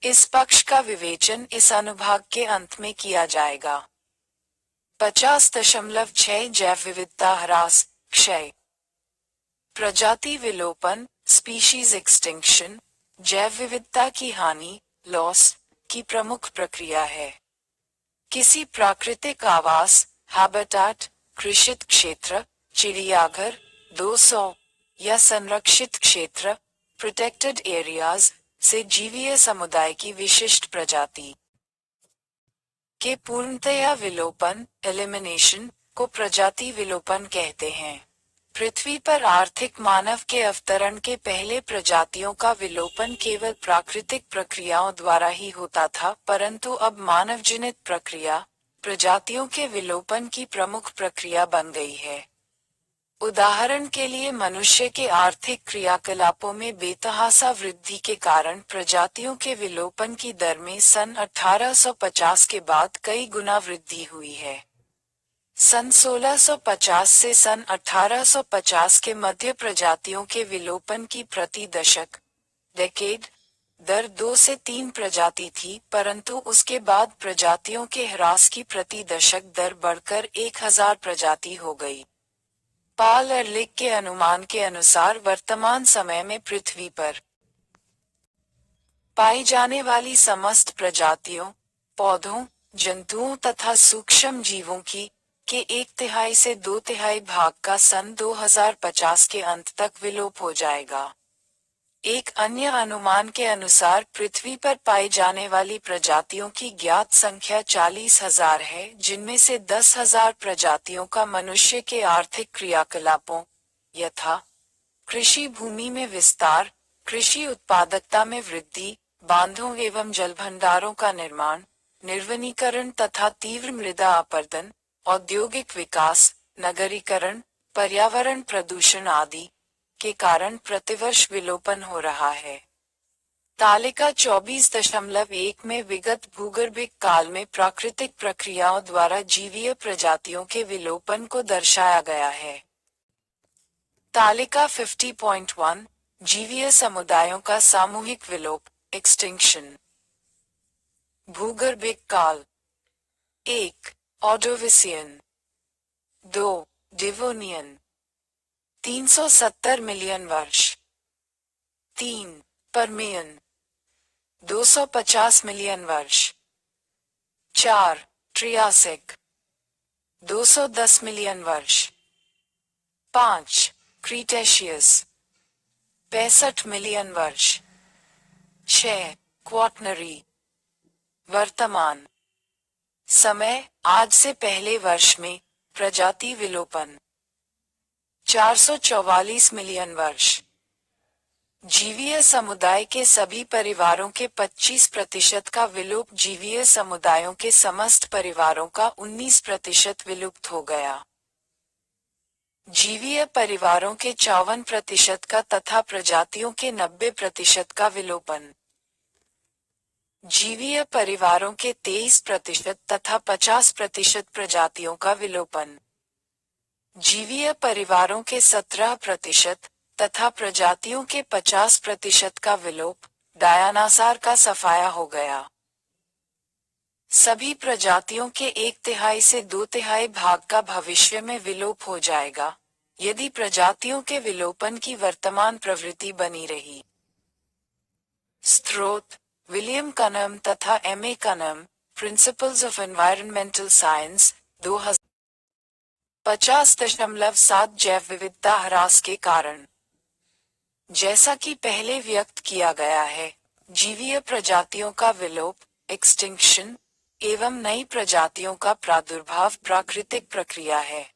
इस पक्ष का विवेचन इस अनुभाग के अंत में किया जाएगा। 50.6 जैव विविधता ह्रास क्षय, प्रजाति विलोपन स्पीशीज एक्सटिंक्शन जैव विविधता की हानि लॉस की प्रमुख प्रक्रिया है। किसी प्राकृतिक आवास हैबिटेट कृषित क्षेत्र चिड़ियाघर 200 या संरक्षित क्षेत्र प्रोटेक्टेड एरियाज से जीवीय समुदाय की विशिष्ट प्रजाति के पूर्णतया विलोपन एलिमिनेशन को प्रजाति विलोपन कहते हैं। पृथ्वी पर आर्थिक मानव के अवतरण के पहले प्रजातियों का विलोपन केवल प्राकृतिक प्रक्रियाओं द्वारा ही होता था, परंतु अब मानवजनित प्रक्रिया प्रजातियों के विलोपन की प्रमुख प्रक्रिया बन गई है। उदाहरण के लिए मनुष्य के आर्थिक क्रियाकलापों में बेतहासा वृद्धि के कारण प्रजातियों के विलोपन की दर में सन 1850 के बाद कई गुना वृद्धि हुई है। सन 1650 से सन 1850 के मध्य प्रजातियों के विलोपन की प्रति दशक डेकेड दर 2 से 3 प्रजाति थी, परंतु उसके बाद प्रजातियों के ह्रास की प्रति दशक दर बढ़कर 1000 प्रजाति हो गई। पॉल एरलिख के अनुमान के अनुसार वर्तमान समय में पृथ्वी पर पाई जाने वाली समस्त प्रजातियों, पौधों, जंतुओं तथा सूक्ष्म जीवों की के 1/3 से 2/3 भाग का सन 2050 के अंत तक विलोप हो जाएगा। एक अन्य अनुमान के अनुसार पृथ्वी पर पाई जाने वाली प्रजातियों की ज्ञात संख्या 40,000 है, जिनमें से 10,000 प्रजातियों का मनुष्य के आर्थिक क्रियाकलापों यथा कृषि भूमि में विस्तार, कृषि उत्पादकता में वृद्धि, बांधों एवं जलभंडारों का निर्माण, निर्वनीकरण तथा तीव्र मृदा अपरदन, औद्योगिक विकास, नगरीकरण, पर्यावरण प्रदूषण आदि के कारण प्रतिवर्ष विलोपन हो रहा है। तालिका 24.1 में विगत भूगर्भिक काल में प्राकृतिक प्रक्रियाओं द्वारा जीवीय प्रजातियों के विलोपन को दर्शाया गया है। तालिका 50.1 जीवीय समुदायों का सामूहिक विलोप एक्सटिंक्शन। भूगर्भिक काल 1. ऑर्डोविसियन 2. डिवोनियन 370 मिलियन वर्ष 3. परमियन 250 मिलियन वर्ष 4. ट्रियासिक 210 मिलियन वर्ष 5. क्रीटेशियस 65 मिलियन वर्ष 6. क्वाटनरी। वर्तमान समय आज से पहले वर्ष में प्रजाति विलोपन 444 मिलियन वर्ष। जीवीय समुदाय के सभी परिवारों के 25% का विलोप जीवीय समुदायों के समस्त परिवारों का 19% विलुप्त हो गया। जीवीय परिवारों के 54% का तथा प्रजातियों के 90% का विलोपन। जीवीय परिवारों के 23% तथा 50% प्रजातियों का विलोपन। जीवीय परिवारों के 17% तथा प्रजातियों के 50% का विलोप, डायनासोर का सफाया हो गया। सभी प्रजातियों के 1/3 से 2/3 भाग का भविष्य में विलोप हो जाएगा, यदि प्रजातियों के विलोपन की वर्तमान प्रवृत्ति बनी रही। स्रोत: विलियम कनम तथा M.A. Cunningham, principles of environmental science, 2000। 50.7 जैव विविधता ह्रास के कारण। जैसा कि पहले व्यक्त किया गया है, जीवीय प्रजातियों का विलोप एक्सटिंक्शन एवं नई प्रजातियों का प्रादुर्भाव प्राकृतिक प्रक्रिया है।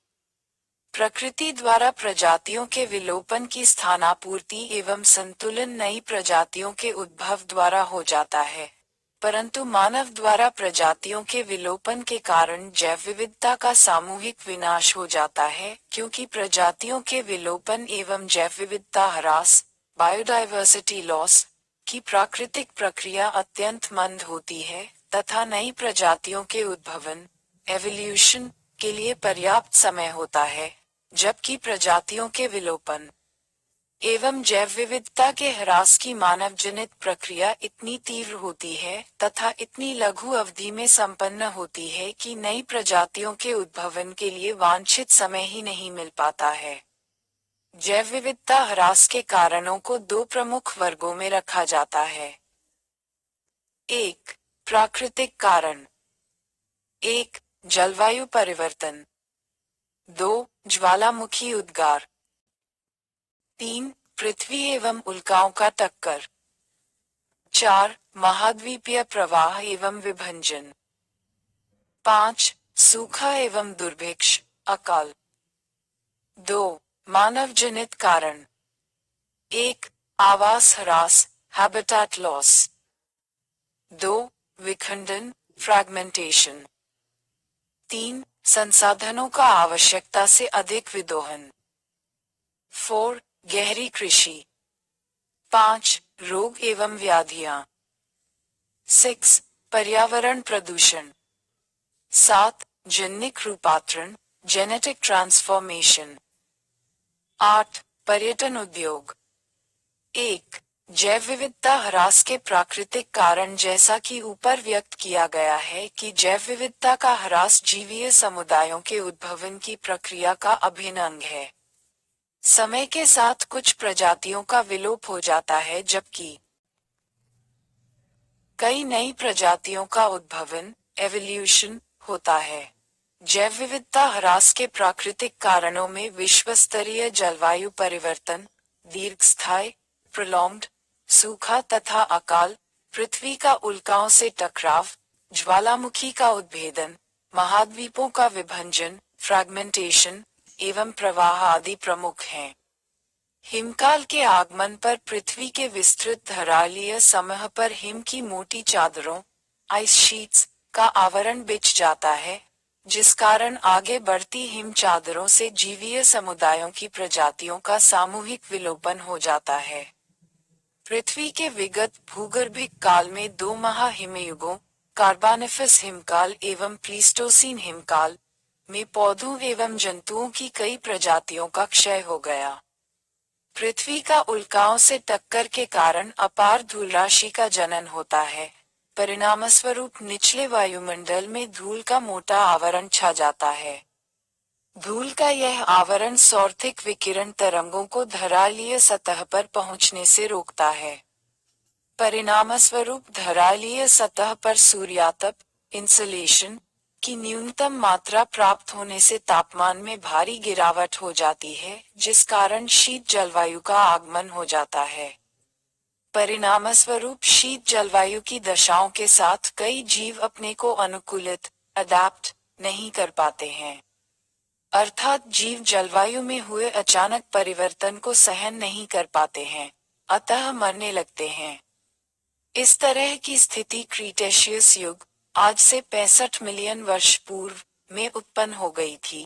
प्रकृति द्वारा प्रजातियों के विलोपन की स्थानापूर्ति एवं संतुलन नई प्रजातियों के उद्भव द्वारा हो जाता है, परंतु मानव द्वारा प्रजातियों के विलोपन के कारण जैव विविधता का सामूहिक विनाश हो जाता है, क्योंकि प्रजातियों के विलोपन एवं जैव विविधता ह्रास बायोडाइवर्सिटी लॉस की प्राकृतिक प्रक्रिया अत्यंत मंद होती है तथा नई प्रजातियों के उद्भवन एवोल्यूशन के लिए पर्याप्त समय होता है, जबकि प्रजातियों के विलोपन एवं जैव विविधता के ह्रास की मानव जनित प्रक्रिया इतनी तीव्र होती है तथा इतनी लघु अवधि में संपन्न होती है कि नई प्रजातियों के उद्भवन के लिए वांछित समय ही नहीं मिल पाता है। जैव विविधता ह्रास के कारणों को 2 प्रमुख वर्गों में रखा जाता है। 1. प्राकृतिक कारण। 1. जलवायु परिवर्तन। 2. ज्वालामुखी उद्गार। 3. पृथ्वी एवं उल्काओं का टक्कर। 4. महाद्वीपीय प्रवाह एवं विभंजन। 5. सूखा एवं दुर्भिक्ष अकाल। 2. मानव जनित कारण। 1. आवास ह्रास हैबिटेट लॉस। 2. विखंडन फ्रैगमेंटेशन। 3. संसाधनों का आवश्यकता से अधिक विदोहन। 4. गहरी कृषि। 5. रोग एवं व्याधियां। 6. पर्यावरण प्रदूषण। 7. जनिक रूपांतरण, जेनेटिक ट्रांसफॉर्मेशन। 8. पर्यटन उद्योग। 1. जैव विविधता ह्रास के प्राकृतिक कारण। जैसा कि ऊपर व्यक्त किया गया है कि जैव विविधता का ह्रास जीवीय समुदायों के उद्भवन की प्रक्रिया का अभिन्न अंग है। समय के साथ कुछ प्रजातियों का विलोप हो जाता है जबकि कई नई प्रजातियों का उद्भवन, एवोल्यूशन, होता है। जैव विविधता ह्रास के प्राकृतिक कारणों में विश्व स्तरीय जलवायु परिवर्तन, दीर्घस्थायी, प्रोलॉन्ग्ड, सूखा तथा अकाल, पृथ्वी का उल्काओं से टकराव, ज्वालामुखी का उद्भेदन, महाद्वीपों का विभंजन, फ्रैगमेंटेशन, एवं प्रवाह आदि प्रमुख हैं। हिमकाल के आगमन पर पृथ्वी के विस्तृत धरालीय समूह पर हिम की मोटी चादरों, आइस शीट्स, का आवरण बिछ जाता है, जिस कारण आगे बढ़ती हिम चादरों से जीवीय समुदायों की प्रजातियों का सामूहिक विलोपन हो जाता है। पृथ्वी के विगत भूगर्भिक काल में 2 महाहिमयुगों, कार्बोनिफरस हिमकाल एवं प्लीस्टोसीन हिमकाल, में पौधों एवं जंतुओं की कई प्रजातियों का क्षय हो गया। पृथ्वी का उल्काओं से टक्कर के कारण अपार धूलराशि का जनन होता है। परिणामस्वरूप निचले वायुमंडल में धूल का मोटा आवरण छा जाता है। धूल का यह आवरण सौर्थिक विकिरण तरंगों को धरालीय सतह पर पहुंचने से रोकता है। परिणामस्वरूप धरालीय सतह पर सूर्यातप, इंसुलेशन, की न्यूनतम मात्रा प्राप्त होने से तापमान में भारी गिरावट हो जाती है, जिस कारण शीत जलवायु का आगमन हो जाता है। परिणामस्वरूप शीत जलवायु की दशाओं के साथ कई जीव अपने को अनुकूलित, अडैप्ट, नहीं कर पाते हैं। अर्थात जीव जलवायु में हुए अचानक परिवर्तन को सहन नहीं कर पाते हैं, अतः मरने लगते हैं। इस तरह की स्थिति क्रीटेशियस युग, आज से 65 मिलियन वर्ष पूर्व, में उत्पन्न हो गई थी,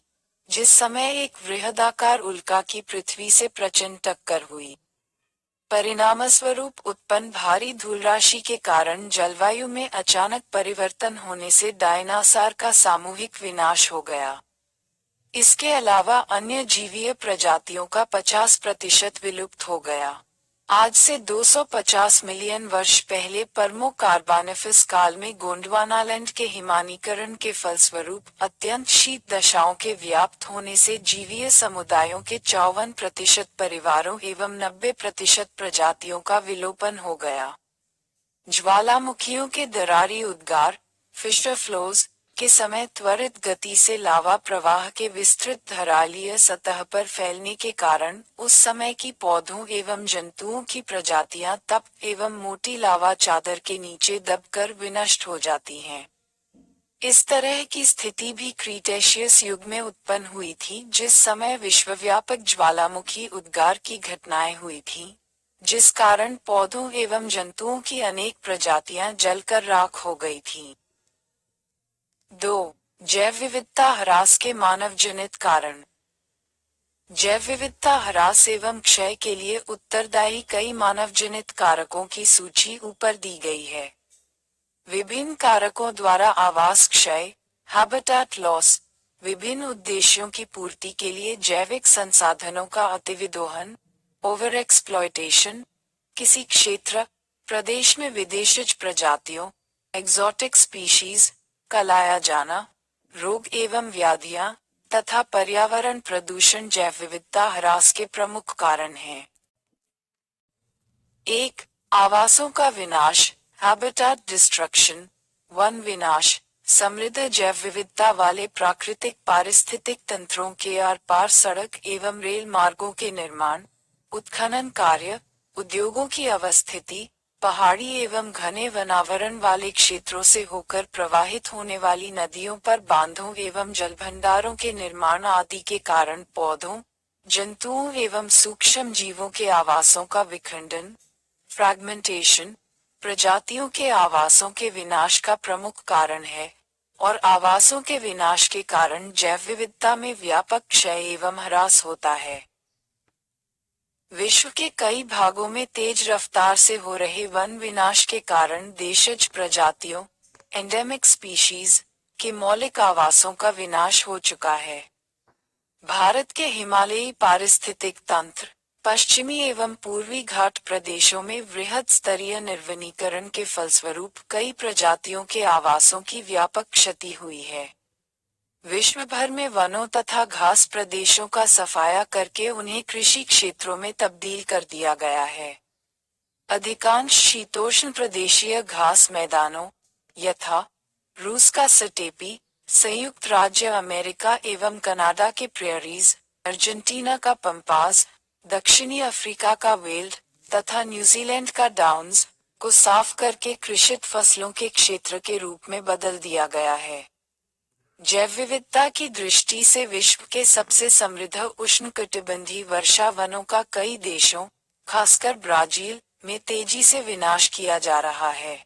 जिस समय एक वृहदाकार उल्का की पृथ्वी से प्रचंड टक्कर हुई। परिणामस्वरूप उत्पन्न भारी धूलराशि के कारण जलवायु में अचानक परिवर्तन होने से डायनासोर का सामूहिक विनाश हो गया। इसके अलावा अन्य जीवीय प्रजातियों का 50% विलुप्त हो गया। आज से 250 मिलियन वर्ष पहले परमो कार्बोनिफरस काल में गोंडवानालैंड के हिमानीकरण के फलस्वरूप अत्यंत शीत दशाओं के व्याप्त होने से जीवीय समुदायों के 54% परिवारों एवं 90% प्रजातियों का विलोपन हो गया। ज्वालामुखियों के दरारी उद्गार, फिशर फ्लोज, के समय त्वरित गति से लावा प्रवाह के विस्तृत धरालीय सतह पर फैलने के कारण उस समय की पौधों एवं जंतुओं की प्रजातियां तप एवं मोटी लावा चादर के नीचे दबकर विनष्ट हो जाती हैं। इस तरह की स्थिति भी क्रीटेशियस युग में उत्पन्न हुई थी, जिस समय विश्वव्यापक ज्वालामुखी उद्गार की घटनाएं हुई थीं, जिस कारण पौधों एवं जंतुओं की अनेक प्रजातियां जलकर राख हो गई थीं। 2. जैव विविधता ह्रास के मानव जनित कारण। जैव विविधता ह्रास एवं क्षय के लिए उत्तरदायी कई मानव जनित कारकों की सूची ऊपर दी गई है। विभिन्न कारकों द्वारा आवास क्षय, हैबिटेट लॉस, विभिन्न उद्देश्यों की पूर्ति के लिए जैविक संसाधनों का अतिविदोहन, ओवर एक्सप्लॉयटेशन, किसी क्षेत्र, प्रदेश में विदेशिज प्रजातियों, एक्सोटिक स्पीशीज, का लाया जाना, रोग एवं व्याधियां, तथा पर्यावरण प्रदूषण जैव विविधता ह्रास के प्रमुख कारण हैं। 1. आवासों का विनाश, हैबिटेट डिस्ट्रक्शन, वन विनाश, समृद्ध जैव विविधता वाले प्राकृतिक पारिस्थितिक तंत्रों के आर पार सड़क एवं रेल मार्गों के निर्माण, उत्खनन कार्य, उद्योगों की अवस्थिति, पहाड़ी एवं घने वनावरण वाले क्षेत्रों से होकर प्रवाहित होने वाली नदियों पर बांधों एवं जलभंडारों के निर्माण आदि के कारण पौधों, जंतुओं एवं सूक्ष्म जीवों के आवासों का विखंडन, फ्रैगमेंटेशन, प्रजातियों के आवासों के विनाश का प्रमुख कारण है, और आवासों के विनाश के कारण जैव विविधता में व्यापक क्षय एवं ह्रास होता है। विश्व के कई भागों में तेज रफ्तार से हो रहे वन विनाश के कारण देशज प्रजातियों एंडेमिक स्पीशीज के मौलिक आवासों का विनाश हो चुका है। भारत के हिमालयी पारिस्थितिक तंत्र, पश्चिमी एवं पूर्वी घाट प्रदेशों में वृहद स्तरीय निर्वनीकरण के फलस्वरूप कई प्रजातियों के आवासों की व्यापक क्षति हुई है। विश्व भर में वनों तथा घास प्रदेशों का सफाया करके उन्हें कृषि क्षेत्रों में तब्दील कर दिया गया है। अधिकांश शीतोष्ण प्रदेशीय घास मैदानों यथा रूस का स्टेपी, संयुक्त राज्य अमेरिका एवं कनाडा के प्रेयरीज, अर्जेंटीना का पंपास, दक्षिणी अफ्रीका का वेल्ड तथा न्यूजीलैंड का डाउन्स को साफ करके कृषित फसलों के क्षेत्र के रूप में बदल दिया गया है। जैव विविधता की दृष्टि से विश्व के सबसे समृद्ध उष्णकटिबंधीय वर्षा वनों का कई देशों, खासकर ब्राजील, में तेजी से विनाश किया जा रहा है।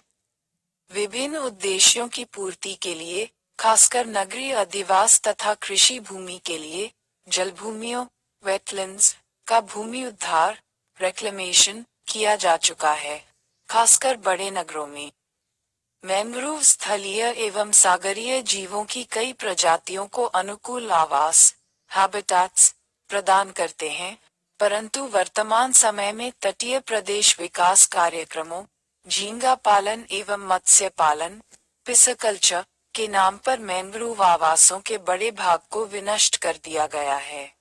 विभिन्न उद्देश्यों की पूर्ति के लिए, खासकर नगरीय अधिवास तथा कृषि भूमि के लिए, जलभूमियों वेटलैंड्स का भूमि उद्धार रेक्लेमेशन किया जा चुका है, खासकर बड़े नगरों में। मैंग्रोव स्थलीय एवं सागरीय जीवों की कई प्रजातियों को अनुकूल आवास हैबिटाट्स प्रदान करते हैं, परंतु वर्तमान समय में तटीय प्रदेश विकास कार्यक्रमों, झींगा पालन एवं मत्स्य पालन पिस्सिकल्चर के नाम पर मैंग्रोव आवासों के बड़े भाग को विनष्ट कर दिया गया है।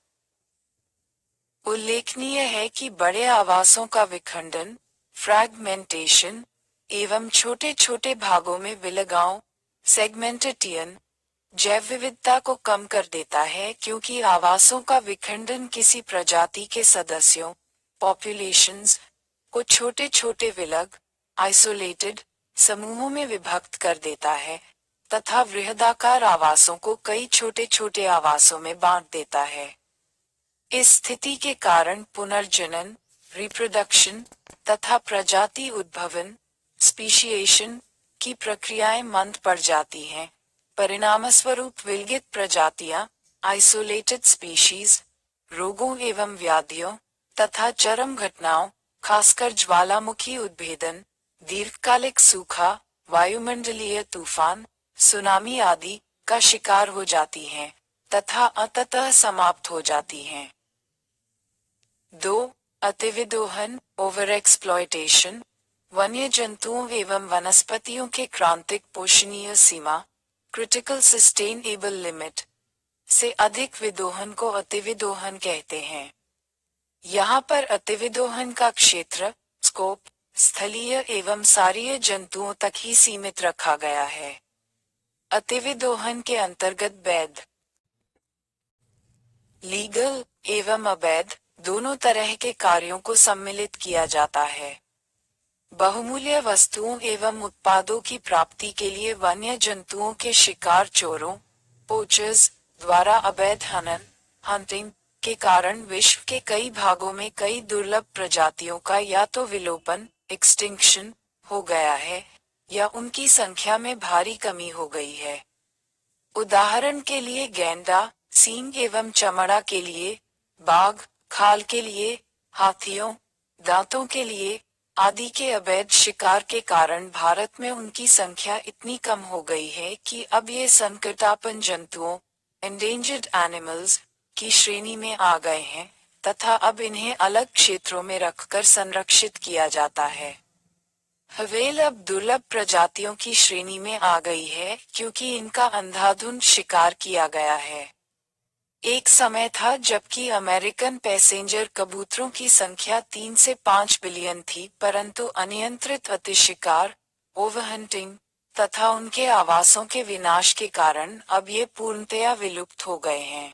उल्लेखनीय है कि बड़े आवासों का विखंडन फ्रैगमेंटेशन एवं छोटे छोटे भागों में विलगांव सेगमेंटेशन जैव विविधता को कम कर देता है, क्योंकि आवासों का विखंडन किसी प्रजाति के सदस्यों पॉपुलेशंस को छोटे छोटे विलग आइसोलेटेड समूहों में विभक्त कर देता है तथा वृहदाकार आवासों को कई छोटे छोटे आवासों में बांट देता है। इस स्थिति के कारण पुनर्जनन रिप्रोडक्शन तथा प्रजाति उद्भवन स्पीशिएशन की प्रक्रियाएं मंद पड़ जाती हैं। परिणामस्वरूप विलगित प्रजातियां आइसोलेटेड स्पीशीज रोगों एवं व्याधियों तथा चरम घटनाओं, खासकर ज्वालामुखी उद्भेदन, दीर्घकालिक सूखा, वायुमंडलीय तूफान, सुनामी आदि का शिकार हो जाती हैं तथा अंततः समाप्त हो जाती हैं। 2. अतिविदोहन ओवर एक्सप्लॉयटेशन वन्य जंतुओं एवं वनस्पतियों के क्रांतिक पोषणीय सीमा क्रिटिकल सस्टेनेबल लिमिट से अधिक विदोहन को अतिविदोहन कहते हैं। यहाँ पर अतिविदोहन का क्षेत्र स्कोप स्थलीय एवं सारीय जंतुओं तक ही सीमित रखा गया है। अतिविदोहन के अंतर्गत वैध लीगल एवं अवैध दोनों तरह के कार्यों को सम्मिलित किया जाता है। बहुमूल्य वस्तुओं एवं उत्पादों की प्राप्ति के लिए वन्य जंतुओं के शिकार चोरों पोचर्स द्वारा अवैध हनन हंटिंग के कारण विश्व के कई भागों में कई दुर्लभ प्रजातियों का या तो विलोपन एक्सटिंक्शन हो गया है या उनकी संख्या में भारी कमी हो गई है। उदाहरण के लिए गैंडा सींग एवं चमड़ा के लिए, बाघ खाल के लिए, हाथियों दांतों के लिए आदि के अवैध शिकार के कारण भारत में उनकी संख्या इतनी कम हो गई है कि अब ये संकटापन्न जंतुओं एंडेंजर्ड एनिमल्स की श्रेणी में आ गए हैं तथा अब इन्हें अलग क्षेत्रों में रखकर संरक्षित किया जाता है। हवेल अब दुर्लभ प्रजातियों की श्रेणी में आ गई है क्योंकि इनका अंधाधुंध शिकार किया गया है। एक समय था जबकि अमेरिकन पैसेंजर कबूतरों की संख्या 3 से 5 बिलियन थी, परंतु अनियंत्रित अतिशिकार ओवरहंटिंग तथा उनके आवासों के विनाश के कारण अब ये पूर्णतया विलुप्त हो गए हैं।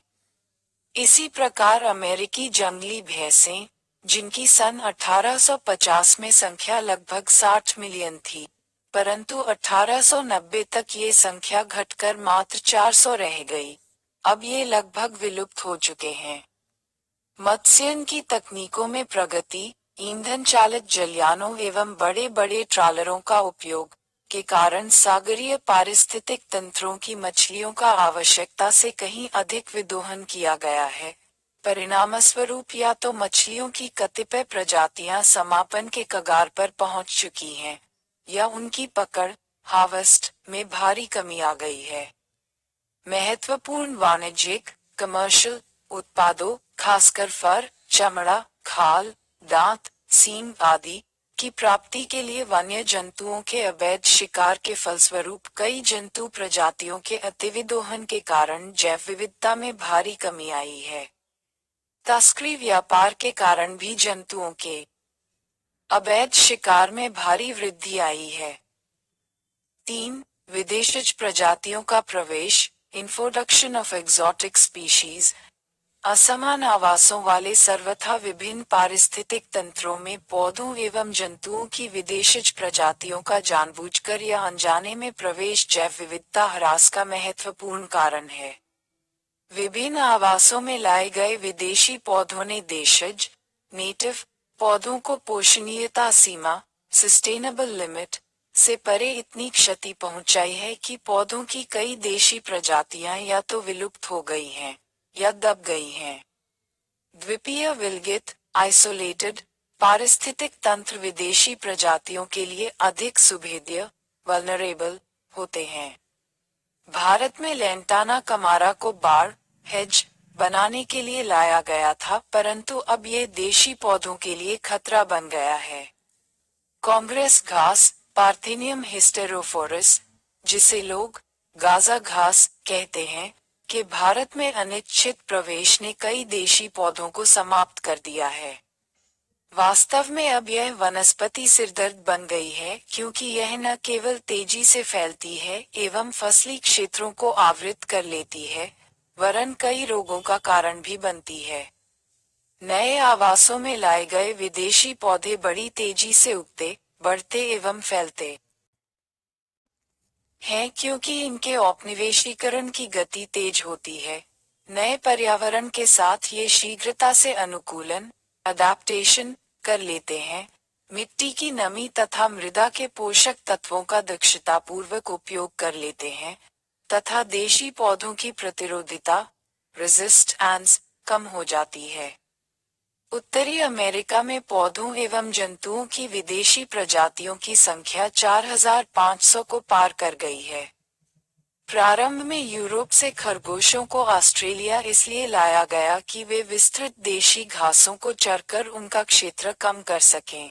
इसी प्रकार अमेरिकी जंगली भैंसें, जिनकी सन 1850 में संख्या लगभग 60 मिलियन थी, परंतु 1890 तक ये संख्या घटकर मात्र 400 रह गई। अब ये लगभग विलुप्त हो चुके हैं। मत्स्यन की तकनीकों में प्रगति, ईंधन चालित जलयानों एवं बड़े बड़े ट्रालरों का उपयोग के कारण सागरीय पारिस्थितिक तंत्रों की मछलियों का आवश्यकता से कहीं अधिक विदोहन किया गया है, परिणामस्वरूप या तो मछलियों की कतिपय प्रजातियां समापन के कगार पर पहुंच चुकी हैं, या उनकी पकड़, हार्वेस्ट, में भारी कमी आ गई है। महत्वपूर्ण वाणिज्यिक, कमर्शियल उत्पादों, खासकर फर, चमड़ा, खाल, दांत, सींग आदि की प्राप्ति के लिए वन्य जंतुओं के अवैध शिकार के फलस्वरूप कई जंतु प्रजातियों के अतिविदोहन के कारण जैव विविधता में भारी कमी आई है। तस्करी व्यापार के कारण भी जंतुओं के अवैध शिकार में भारी वृद्धि आई है। 3. विदेशिज प्रजातियों का प्रवेश, इंट्रोडक्शन ऑफ एक्सोटिक स्पीशीज। असमान आवासों वाले सर्वथा विभिन्न पारिस्थितिक तंत्रों में पौधों एवं जंतुओं की विदेशिज प्रजातियों का जानबूझकर या अनजाने में प्रवेश जैव विविधता ह्रास का महत्वपूर्ण कारण है। विभिन्न आवासों में लाए गए विदेशी पौधों ने देशज, नेटिव, पौधों को पोषणीयता सीमा, सस्टेनेबल लिमिट, से परे इतनी क्षति पहुंचाई है कि पौधों की कई देशी प्रजातियां या तो विलुप्त हो गई हैं, या दब गई हैं। द्वीपीय विलगित, आइसोलेटेड, पारिस्थितिक तंत्र विदेशी प्रजातियों के लिए अधिक सुभेद्य, वल्नरेबल, होते हैं। भारत में लैंटाना कमारा को बाड़, हेज, बनाने के लिए लाया गया था, परंतु अब ये देशी पौधों के लिए खतरा बन गया है। कांग्रेस घास, पार्थेनियम हिस्टेरोफोरस, जिसे लोग गाजा घास कहते हैं, कि भारत में अनिश्चित प्रवेश ने कई देशी पौधों को समाप्त कर दिया है। वास्तव में अब यह वनस्पति सिरदर्द बन गई है, क्योंकि यह न केवल तेजी से फैलती है एवं फसली क्षेत्रों को आवृत कर लेती है, वरन कई रोगों का कारण भी बनती है। नए आवासों में लाए गए विदेशी पौधे बड़ी तेजी से उगते, बढ़ते एवं फैलते हैं, क्योंकि इनके औपनिवेशीकरण की गति तेज होती है। नए पर्यावरण के साथ ये शीघ्रता से अनुकूलन, अडैप्टेशन, कर लेते हैं, मिट्टी की नमी तथा मृदा के पोषक तत्वों का दक्षतापूर्वक उपयोग कर लेते हैं, तथा देशी पौधों की प्रतिरोधिता, रेजिस्टेंस, कम हो जाती है। उत्तरी अमेरिका में पौधों एवं जंतुओं की विदेशी प्रजातियों की संख्या 4500 को पार कर गई है। प्रारंभ में यूरोप से खरगोशों को ऑस्ट्रेलिया इसलिए लाया गया कि वे विस्तृत देशी घासों को चरकर उनका क्षेत्र कम कर सकें,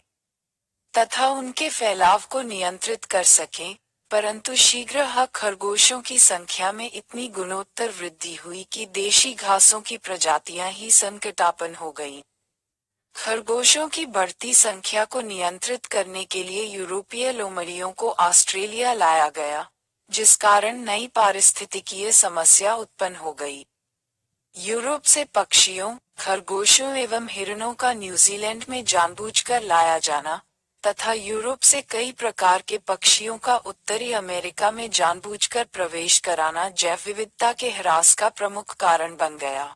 तथा उनके फैलाव को नियंत्रित कर सकें, परंतु शीघ्र खरगोशों की संख्या में इतनी गुणोत्तर वृद्धि हुई कि देशी घासों की प्रजातियां ही संकटापन्न हो गईं। खरगोशों की बढ़ती संख्या को नियंत्रित करने के लिए यूरोपीय लोमड़ियों को ऑस्ट्रेलिया लाया गया, जिस कारण नई पारिस्थितिकीय समस्या उत्पन्न हो गई। यूरोप से पक्षियों, खरगोशों एवं हिरणों का न्यूजीलैंड में जानबूझकर लाया जाना, तथा यूरोप से कई प्रकार के पक्षियों का उत्तरी अमेरिका में जानबूझकर प्रवेश कराना जैव विविधता के ह्रास का प्रमुख कारण बन गया।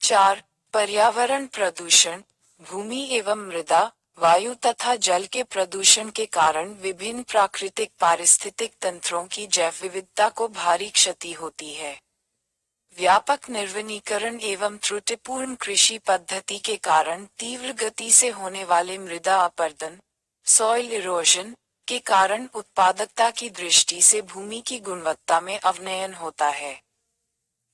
4. पर्यावरण प्रदूषण, भूमि एवं मृदा, वायु तथा जल के प्रदूषण के कारण विभिन्न प्राकृतिक पारिस्थितिक तंत्रों की जैव विविधता को भारी क्षति होती है। व्यापक निर्वनीकरण एवं त्रुटिपूर्ण कृषि पद्धति के कारण तीव्र गति से होने वाले मृदा अपरदन, सॉइल इरोजन, के कारण उत्पादकता की दृष्टि से भूमि की गुणवत्ता में अवनयन होता है।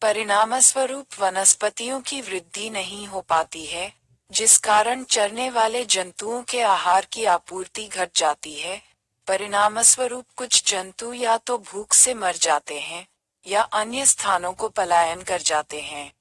परिणामस्वरूप वनस्पतियों की वृद्धि नहीं हो पाती है, जिस कारण चरने वाले जंतुओं के आहार की आपूर्ति घट जाती है। परिणामस्वरूप कुछ जंतु या तो भूख से मर जाते हैं, या अन्य स्थानों को पलायन कर जाते हैं।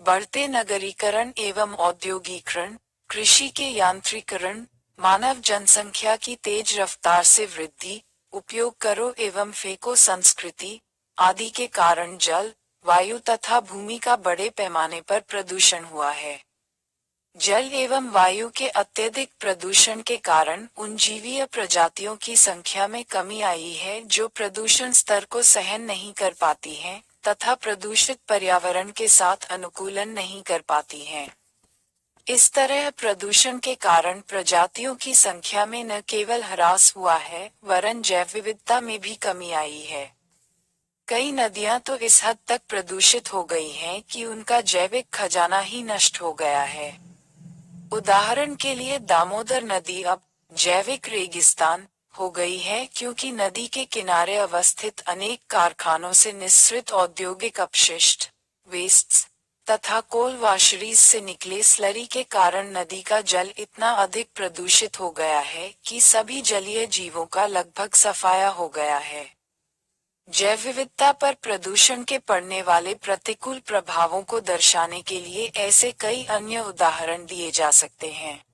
बढ़ते नगरीकरण एवं औद्योगिकरण, कृषि के यांत्रिकरण, मानव जनसंख्या की तेज रफ्तार से वृद्धि, उपयोग करो एवं फेंको संस्कृति, आदि के कारण जल, वायु तथा भूमि का बड़े पैमाने पर प्रदूषण हुआ है। जल एवं वायु के अत्यधिक प्रदूषण के कारण उन जीवीय प्रजातियों की संख्या में कमी आई है जो प्रदूषण स्तर को सहन नहीं कर पाती हैं, तथा प्रदूषित पर्यावरण के साथ अनुकूलन नहीं कर पाती हैं। इस तरह प्रदूषण के कारण प्रजातियों की संख्या में न केवल ह्रास हुआ है, वरन जैव विविधता में भी कमी आई है। कई नदियां तो इस हद तक प्रदूषित हो गई हैं कि उनका जैविक खजाना ही नष्ट हो गया है। उदाहरण के लिए दामोदर नदी अब जैविक रेगिस्तान हो गई है, क्योंकि नदी के किनारे अवस्थित अनेक कारखानों से निस्सृत औद्योगिक अपशिष्ट वेस्ट्स तथा कोल वाशरीज से निकले स्लरी के कारण नदी का जल इतना अधिक प्रदूषित हो गया है कि सभी जलीय जीवों का लगभग सफाया हो गया है। जैव विविधता पर प्रदूषण के पड़ने वाले प्रतिकूल प्रभावों को दर्शाने के लिए ऐसे कई अन्य उदाहरण दिए जा सकते हैं।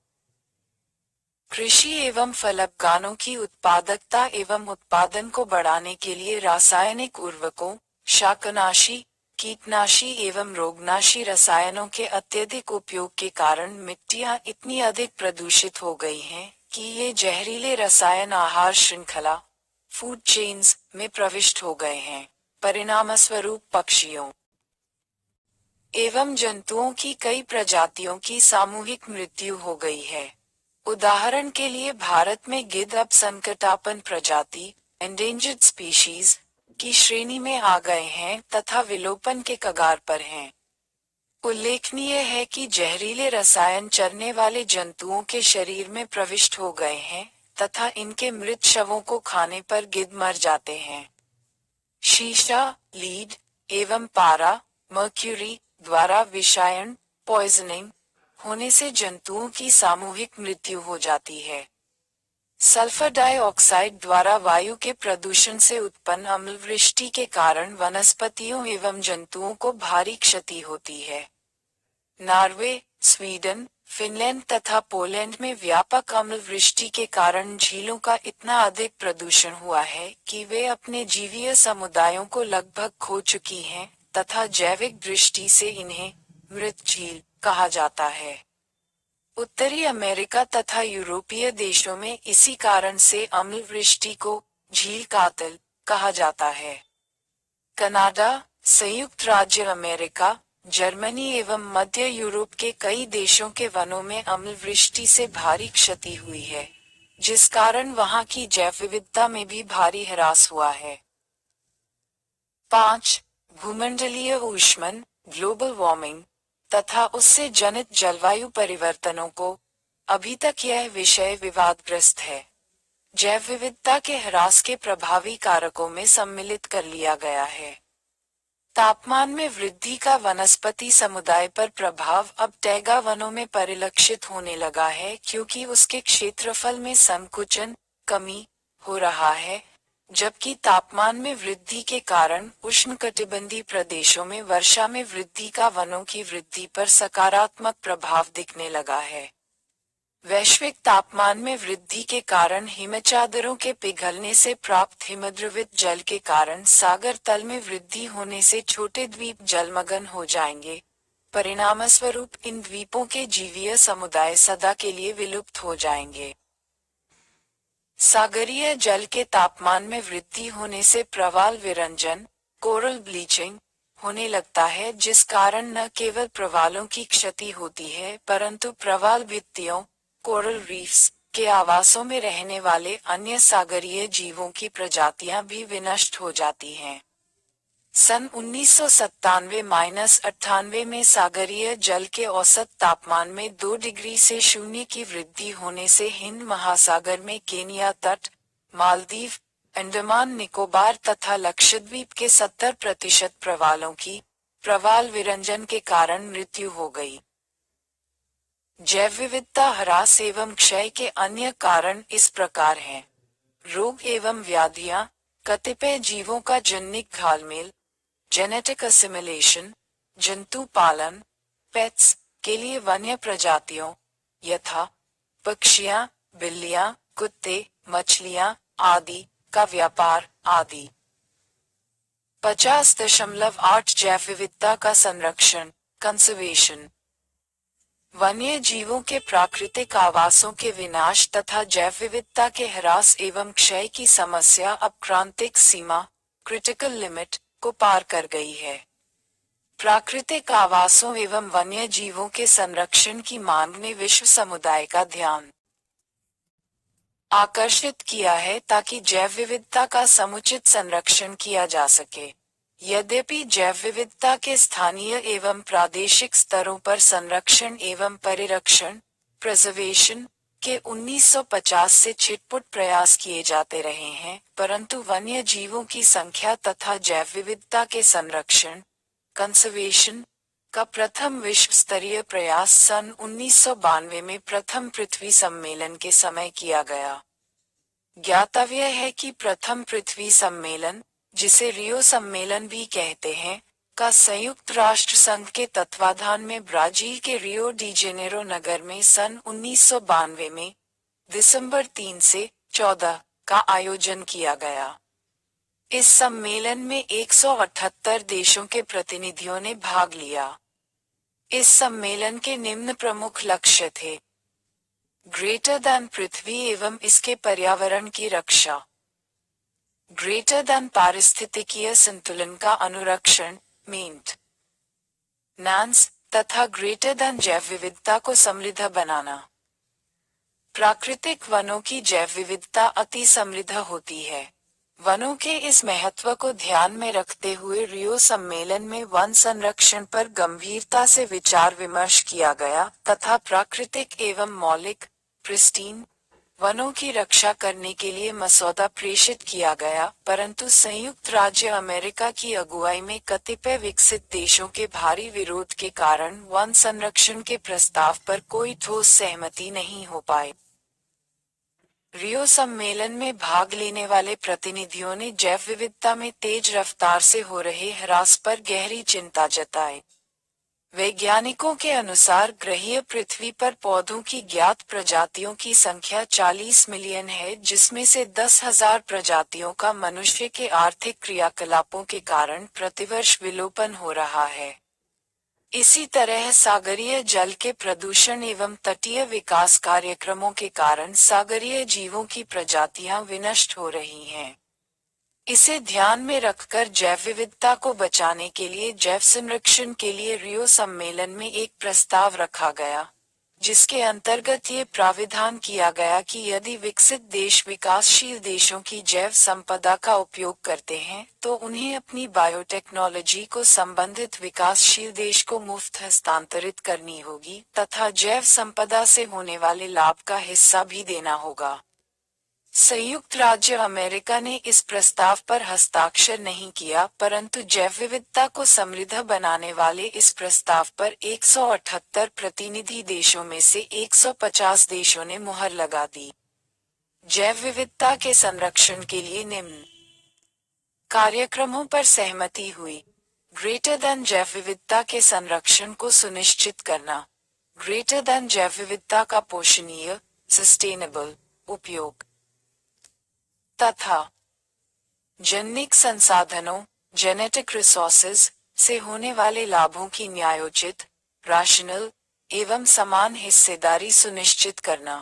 कृषि एवं फलोद्यानों की उत्पादकता एवं उत्पादन को बढ़ाने के लिए रासायनिक उर्वरकों, शाकनाशी, कीटनाशी एवं रोगनाशी रसायनों के अत्यधिक उपयोग के कारण मिट्टियां इतनी अधिक प्रदूषित हो गई हैं कि ये जहरीले रसायन आहार श्रृंखला फूड चेन्स में प्रविष्ट हो गए हैं। परिणामस्वरूप पक्षियों एवं जंतुओं की कई प्रजातियों की सामूहिक मृत्यु हो गई है। उदाहरण के लिए भारत में गिद्ध अब संकटापन्न प्रजाति एंडेंजर्ड स्पीशीज की श्रेणी में आ गए हैं तथा विलोपन के कगार पर हैं। उल्लेखनीय है कि जहरीले रसायन चरने वाले जंतुओं के शरीर में प्रविष्ट हो गए हैं तथा इनके मृत शवों को खाने पर गिद्ध मर जाते हैं। शीशा, लीड एवं पारा, मर्क्यूरी द्वारा विषायन पॉइजनिंग होने से जंतुओं की सामूहिक मृत्यु हो जाती है। सल्फर डाइऑक्साइड द्वारा वायु के प्रदूषण से उत्पन्न अम्लवृष्टि के कारण वनस्पतियों एवं जंतुओं को भारी क्षति होती है। नॉर्वे, स्वीडन, फिनलैंड तथा पोलैंड में व्यापक अम्लवृष्टि के कारण झीलों का इतना अधिक प्रदूषण हुआ है कि वे अपने जीवीय समुदायों को लगभग खो चुकी हैं तथा जैविक दृष्टि से इन्हें मृत झील कहा जाता है। उत्तरी अमेरिका तथा यूरोपीय देशों में इसी कारण से अम्लवृष्टि को झील कातिल कहा जाता है। कनाडा, संयुक्त राज्य अमेरिका, जर्मनी एवं मध्य यूरोप के कई देशों के वनों में अम्लवृष्टि से भारी क्षति हुई है, जिस कारण वहां की जैव विविधता में भी भारी ह्रास हुआ है। 5. भूमंडलीय ऊष्मन ग्लोबल वार्मिंग तथा उससे जनित जलवायु परिवर्तनों को अभी तक यह विषय विवादग्रस्त है। जैव विविधता के ह्रास के प्रभावी कारकों में सम्मिलित कर लिया गया है। तापमान में वृद्धि का वनस्पति समुदाय पर प्रभाव अब टैगा वनों में परिलक्षित होने लगा है, क्योंकि उसके क्षेत्रफल में संकुचन कमी हो रहा है, जबकि तापमान में वृद्धि के कारण उष्णकटिबंधीय प्रदेशों में वर्षा में वृद्धि का वनों की वृद्धि पर सकारात्मक प्रभाव दिखने लगा है। वैश्विक तापमान में वृद्धि के कारण हिमचादरों के पिघलने से प्राप्त हिमद्रवित जल के कारण सागर तल में वृद्धि होने से छोटे द्वीप जलमग्न हो जाएंगे। परिणामस्वरूप इन द्वीपों के जीवीय समुदाय सदा के लिए विलुप्त हो जाएंगे। सागरीय जल के तापमान में वृद्धि होने से प्रवाल विरंजन कोरल ब्लीचिंग होने लगता है, जिस कारण न केवल प्रवालों की क्षति होती है परंतु प्रवाल भित्तियों कोरल रीफ्स के आवासों में रहने वाले अन्य सागरीय जीवों की प्रजातियां भी विनष्ट हो जाती हैं। सन 1997-98 में सागरीय जल के औसत तापमान में 2 डिग्री से 0 की वृद्धि होने से हिंद महासागर में केनिया तट, मालदीव, अंडमान निकोबार तथा लक्षद्वीप के 70% प्रवालों की प्रवाल विरंजन के कारण मृत्यु हो गई। जैव विविधता ह्रास एवं क्षय के अन्य कारण इस प्रकार हैं। रोग एवं व्याधियां, कतिपय जीवों का जनिक घालमेल, जेनेटिक असिमिलेशन, जंतु पालन, पेट्स के लिए वन्य प्रजातियों यथा पक्षियां, बिल्लियां, कुत्ते, मछलियां आदि का व्यापार आदि। 50.8 जैव विविधता का संरक्षण कंजर्वेशन। वन्य जीवों के प्राकृतिक आवासों के विनाश तथा जैव विविधता के ह्रास एवं क्षय की समस्या अब क्रांतिक सीमा क्रिटिकल लिमिट को पार कर गई है। प्राकृतिक आवासों एवं वन्य जीवों के संरक्षण की मांग ने विश्व समुदाय का ध्यान आकर्षित किया है ताकि जैव विविधता का समुचित संरक्षण किया जा सके। यद्यपि जैव विविधता के स्थानीय एवं प्रादेशिक स्तरों पर संरक्षण एवं परिरक्षण प्रिजर्वेशन के 1950 से छिटपुट प्रयास किए जाते रहे हैं, परंतु वन्य जीवों की संख्या तथा जैव विविधता के संरक्षण कंजर्वेशन का प्रथम विश्व स्तरीय प्रयास सन 1992 में प्रथम पृथ्वी सम्मेलन के समय किया गया। ज्ञातव्य है कि प्रथम पृथ्वी सम्मेलन, जिसे रियो सम्मेलन भी कहते हैं, का संयुक्त राष्ट्र संघ के तत्वाधान में ब्राजील के रियो डी जेनेरो नगर में सन 1992 में दिसंबर 3 से 14 का आयोजन किया गया। इस सम्मेलन में 178 देशों के प्रतिनिधियों ने भाग लिया। इस सम्मेलन के निम्न प्रमुख लक्ष्य थे: ग्रेटर दैन पृथ्वी एवं इसके पर्यावरण की रक्षा, ग्रेटर दैन पारिस्थितिकीय संतुलन का अनुरक्षण मेंटेनेंस तथा ग्रेटर दैन जैव विविधता को समृद्ध बनाना। प्राकृतिक वनों की जैव विविधता अति समृद्ध होती है। वनों के इस महत्व को ध्यान में रखते हुए रियो सम्मेलन में वन संरक्षण पर गंभीरता से विचार विमर्श किया गया तथा प्राकृतिक एवं मौलिक प्रिस्टीन वनों की रक्षा करने के लिए मसौदा प्रेषित किया गया, परंतु संयुक्त राज्य अमेरिका की अगुवाई में कतिपय विकसित देशों के भारी विरोध के कारण वन संरक्षण के प्रस्ताव पर कोई ठोस सहमति नहीं हो पाई। रियो सम्मेलन में भाग लेने वाले प्रतिनिधियों ने जैव विविधता में तेज रफ्तार से हो रहे ह्रास पर गहरी चिंता जताई। वैज्ञानिकों के अनुसार ग्रहीय पृथ्वी पर पौधों की ज्ञात प्रजातियों की संख्या 40 मिलियन है, जिसमें से 10,000 प्रजातियों का मनुष्य के आर्थिक क्रियाकलापों के कारण प्रतिवर्ष विलोपन हो रहा है। इसी तरह सागरीय जल के प्रदूषण एवं तटीय विकास कार्यक्रमों के कारण सागरीय जीवों की प्रजातियां विनष्ट हो रही हैं। इसे ध्यान में रखकर जैव विविधता को बचाने के लिए जैव संरक्षण के लिए रियो सम्मेलन में एक प्रस्ताव रखा गया, जिसके अंतर्गत ये प्राविधान किया गया कि यदि विकसित देश विकासशील देशों की जैव संपदा का उपयोग करते हैं, तो उन्हें अपनी बायोटेक्नोलॉजी को संबंधित विकासशील देश को मुफ्त हस्तांतरित करनी होगी तथा जैव संपदा से होने वाले लाभ का हिस्सा भी देना होगा। संयुक्त राज्य अमेरिका ने इस प्रस्ताव पर हस्ताक्षर नहीं किया, परंतु जैव विविधता को समृद्ध बनाने वाले इस प्रस्ताव पर 178 प्रतिनिधि देशों में से 150 देशों ने मुहर लगा दी। जैव विविधता के संरक्षण के लिए निम्न कार्यक्रमों पर सहमति हुई: ग्रेटर दैन जैव विविधता के संरक्षण को सुनिश्चित करना, ग्रेटर दैन जैव विविधता का पोषणीय सस्टेनेबल उपयोग तथा जैविक संसाधनों जेनेटिक रिसोर्सेज से होने वाले लाभों की न्यायोचित राशनल एवं समान हिस्सेदारी सुनिश्चित करना।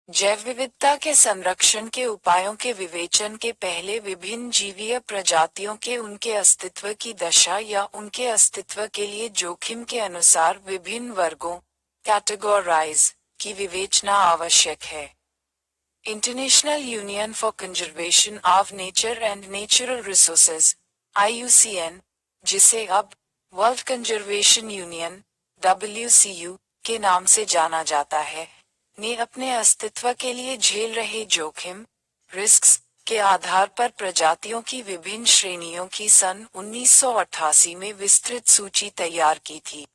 जैव विविधता के संरक्षण के उपायों के विवेचन के पहले विभिन्न जीवीय प्रजातियों के उनके अस्तित्व की दशा या उनके अस्तित्व के लिए जोखिम के अनुसार विभिन्न वर्गों कैटेगोराइज की विवेचना आवश्यक है। International union for conservation of nature and natural resources IUCN, जिसे अब वर्ल्ड कंजर्वेशन यूनियन WCU के नाम से जाना जाता है, ने अपने अस्तित्व के लिए झेल रहे जोखिम रिस्क्स के आधार पर प्रजातियों की विभिन्न श्रेणियों की सन 1988 में विस्तृत सूची तैयार की थी।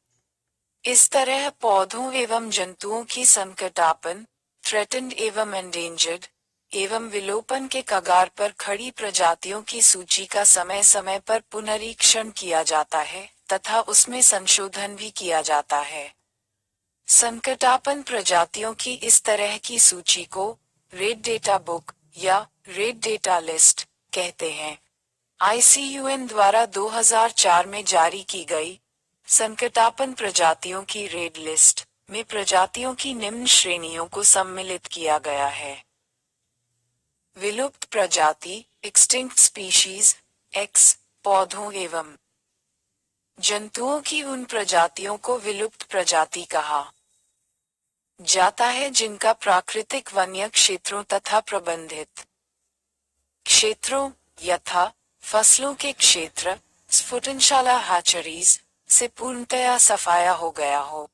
इस तरह पौधों एवं जंतुओं की संकटापन्न थ्रेटन्ड एवं एंडेंजर्ड एवं विलोपन के कगार पर खड़ी प्रजातियों की सूची का समय समय पर पुनरीक्षण किया जाता है तथा उसमें संशोधन भी किया जाता है। संकटापन्न प्रजातियों की इस तरह की सूची को रेड डेटा बुक या रेड डेटा लिस्ट कहते हैं। ICUN द्वारा 2004 में जारी की गई संकटापन्न प्रजातियों की रेड लिस्ट में प्रजातियों की निम्न श्रेणियों को सम्मिलित किया गया है: विलुप्त प्रजाति एक्सटिंक्ट स्पीशीज X, पौधों एवं जंतुओं की उन प्रजातियों को विलुप्त प्रजाति कहा जाता है जिनका प्राकृतिक वन्य क्षेत्रों तथा प्रबंधित क्षेत्रों यथा फसलों के क्षेत्र, स्फुटनशाला हैचरीज से पूर्णतया सफाया हो गया हो।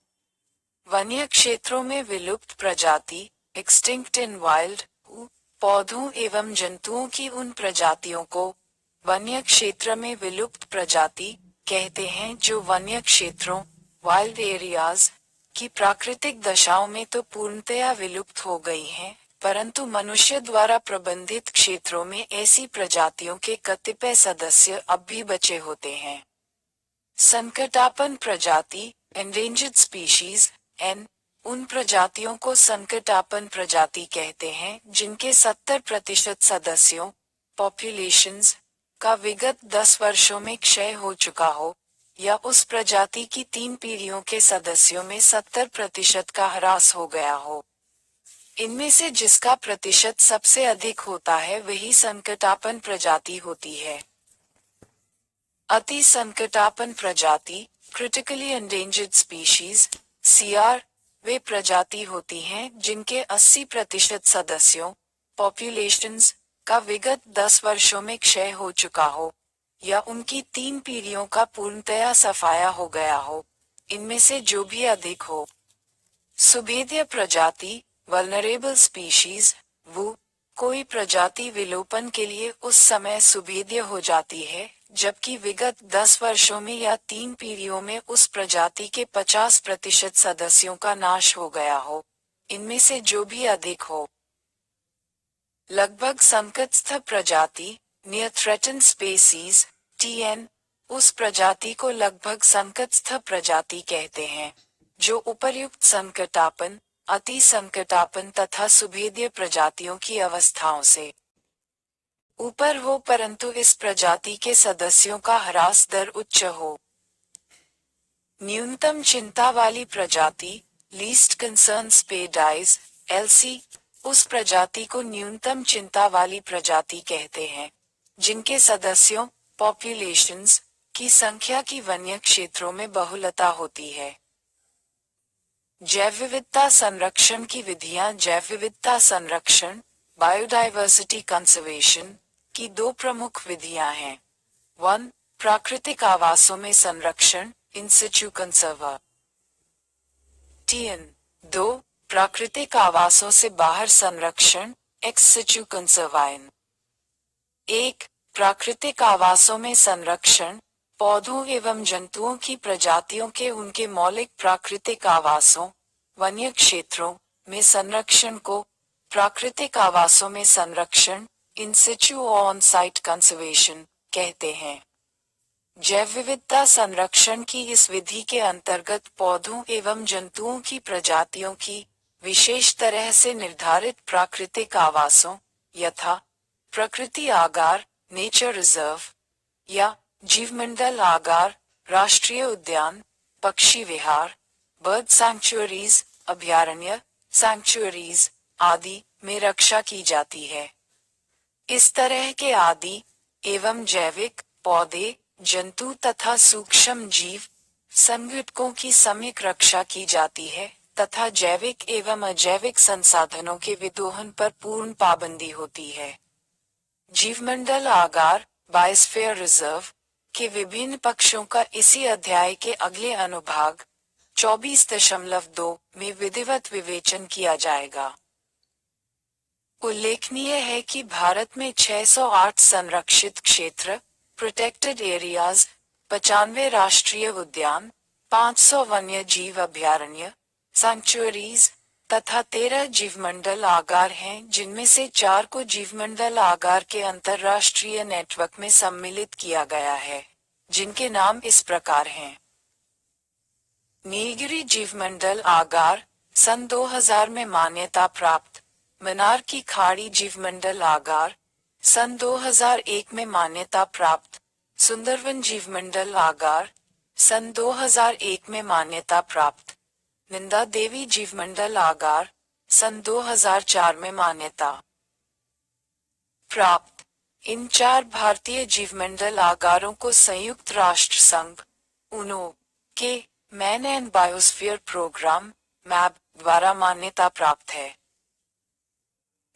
वन्य क्षेत्रों में विलुप्त प्रजाति, एक्सटिंक्ट इन वाइल्ड, पौधों एवं जंतुओं की उन प्रजातियों को वन्य क्षेत्र में विलुप्त प्रजाति कहते हैं जो वन्य क्षेत्रों, वाइल्ड एरियाज की प्राकृतिक दशाओं में तो पूर्णतया विलुप्त हो गई हैं, परंतु मनुष्य द्वारा प्रबंधित क्षेत्रों में ऐसी प्रजातियों के कतिपय सदस्य अब भी बचे होते हैं। संकटापन्न प्रजाति, एंडेंजर्ड स्पीशीज, उन प्रजातियों को संकटापन्न प्रजाति कहते हैं जिनके 70% सदस्यों, पॉपुलेशंस, का विगत 10 वर्षों में क्षय हो चुका हो, या उस प्रजाति की 3 पीढ़ियों के सदस्यों में 70% का ह्रास हो गया हो। इनमें से जिसका प्रतिशत सबसे अधिक होता है वही संकटापन्न प्रजाति होती है। अति संकटापन्न प्रजाति, क्रिटिकली एंडेंजर्ड स्पीशीज, CR, वे प्रजाति होती हैं जिनके 80% सदस्यों, पॉपुलेशंस, का विगत 10 वर्षों में क्षय हो चुका हो, या उनकी 3 पीढ़ियों का पूर्णतया सफाया हो गया हो, इनमें से जो भी अधिक हो। सुभेद्य प्रजाति, वल्नरेबल स्पीशीज, वो कोई प्रजाति विलोपन के लिए उस समय सुभेद्य हो जाती है जबकि विगत 10 वर्षों में या 3 पीढ़ियों में उस प्रजाति के 50% सदस्यों का नाश हो गया हो, इनमें से जो भी अधिक हो। लगभग संकटस्थ प्रजाति, नियर थ्रेटन्ड स्पीसीज, TN, उस प्रजाति को लगभग संकटस्थ प्रजाति कहते हैं जो उपर्युक्त संकटापन्न, अति संकटापन्न तथा सुभेद्य प्रजातियों की अवस्थाओं से ऊपर हो परंतु इस प्रजाति के सदस्यों का ह्रास दर उच्च हो। न्यूनतम चिंता वाली प्रजाति, लीस्ट कंसर्न स्पेडाइज, LC, उस प्रजाति को न्यूनतम चिंता वाली प्रजाति कहते हैं जिनके सदस्यों, पॉपुलेशंस, की संख्या की वन्य क्षेत्रों में बहुलता होती है। जैव विविधता संरक्षण की विधियां। जैव विविधता संरक्षण, बायोडाइवर्सिटी कंजर्वेशन, की 2 प्रमुख विधियां हैं। 1. प्राकृतिक आवासों में संरक्षण, इन सिचु कंजर्वेशन। 2. प्राकृतिक आवासों से बाहर संरक्षण, एक्स सिचु कंजर्वेशन। 1. प्राकृतिक आवासों में संरक्षण, पौधों एवं जंतुओं की प्रजातियों के उनके मौलिक प्राकृतिक आवासों, वन्य क्षेत्रों, में संरक्षण को प्राकृतिक आवासों में संरक्षण, इन सिचु ऑन साइट कंजर्वेशन, कहते हैं। जैव विविधता संरक्षण की इस विधि के अंतर्गत पौधों एवं जंतुओं की प्रजातियों की विशेष तरह से निर्धारित प्राकृतिक आवासों, यथा प्रकृति आगार, नेचर रिजर्व, या जीवमंडल आगार, राष्ट्रीय उद्यान, पक्षी विहार, बर्ड सैंक्चुअरीज, अभयारण्य, सैंक्चुअरीज, आदि में रक्षा की जाती है। इस तरह के आदि एवं जैविक, पौधे, जंतु तथा सूक्ष्म जीव संघटकों की सम्यक रक्षा की जाती है तथा जैविक एवं अजैविक संसाधनों के विदोहन पर पूर्ण पाबंदी होती है। जीवमंडल आगार, बायोस्फीयर रिजर्व, के विभिन्न पक्षों का इसी अध्याय के अगले अनुभाग 24.2 में विधिवत विवेचन किया जाएगा। उल्लेखनीय है कि भारत में 608 संरक्षित क्षेत्र, प्रोटेक्टेड एरियाज, 95 राष्ट्रीय उद्यान, 500 वन्य जीव अभयारण्य, सैंक्चुअरीज, तथा 13 जीवमंडल आगार हैं जिनमें से 4 को जीवमंडल आगार के अंतर्राष्ट्रीय नेटवर्क में सम्मिलित किया गया है, जिनके नाम इस प्रकार हैं। नीलगिरी जीवमंडल आगार, सन 2000 में मान्यता प्राप्त। मन्नार की खाड़ी जीवमंडल आगार, सन 2001 में मान्यता प्राप्त। सुंदरवन जीवमंडल आगार, सन 2001 में मान्यता प्राप्त। नंदा देवी जीवमंडल आगार, सन 2004 में मान्यता प्राप्त। इन 4 भारतीय जीवमंडल आगारों को संयुक्त राष्ट्र संघ (UNO) के man and biosphere programme (MAB) द्वारा मान्यता प्राप्त है।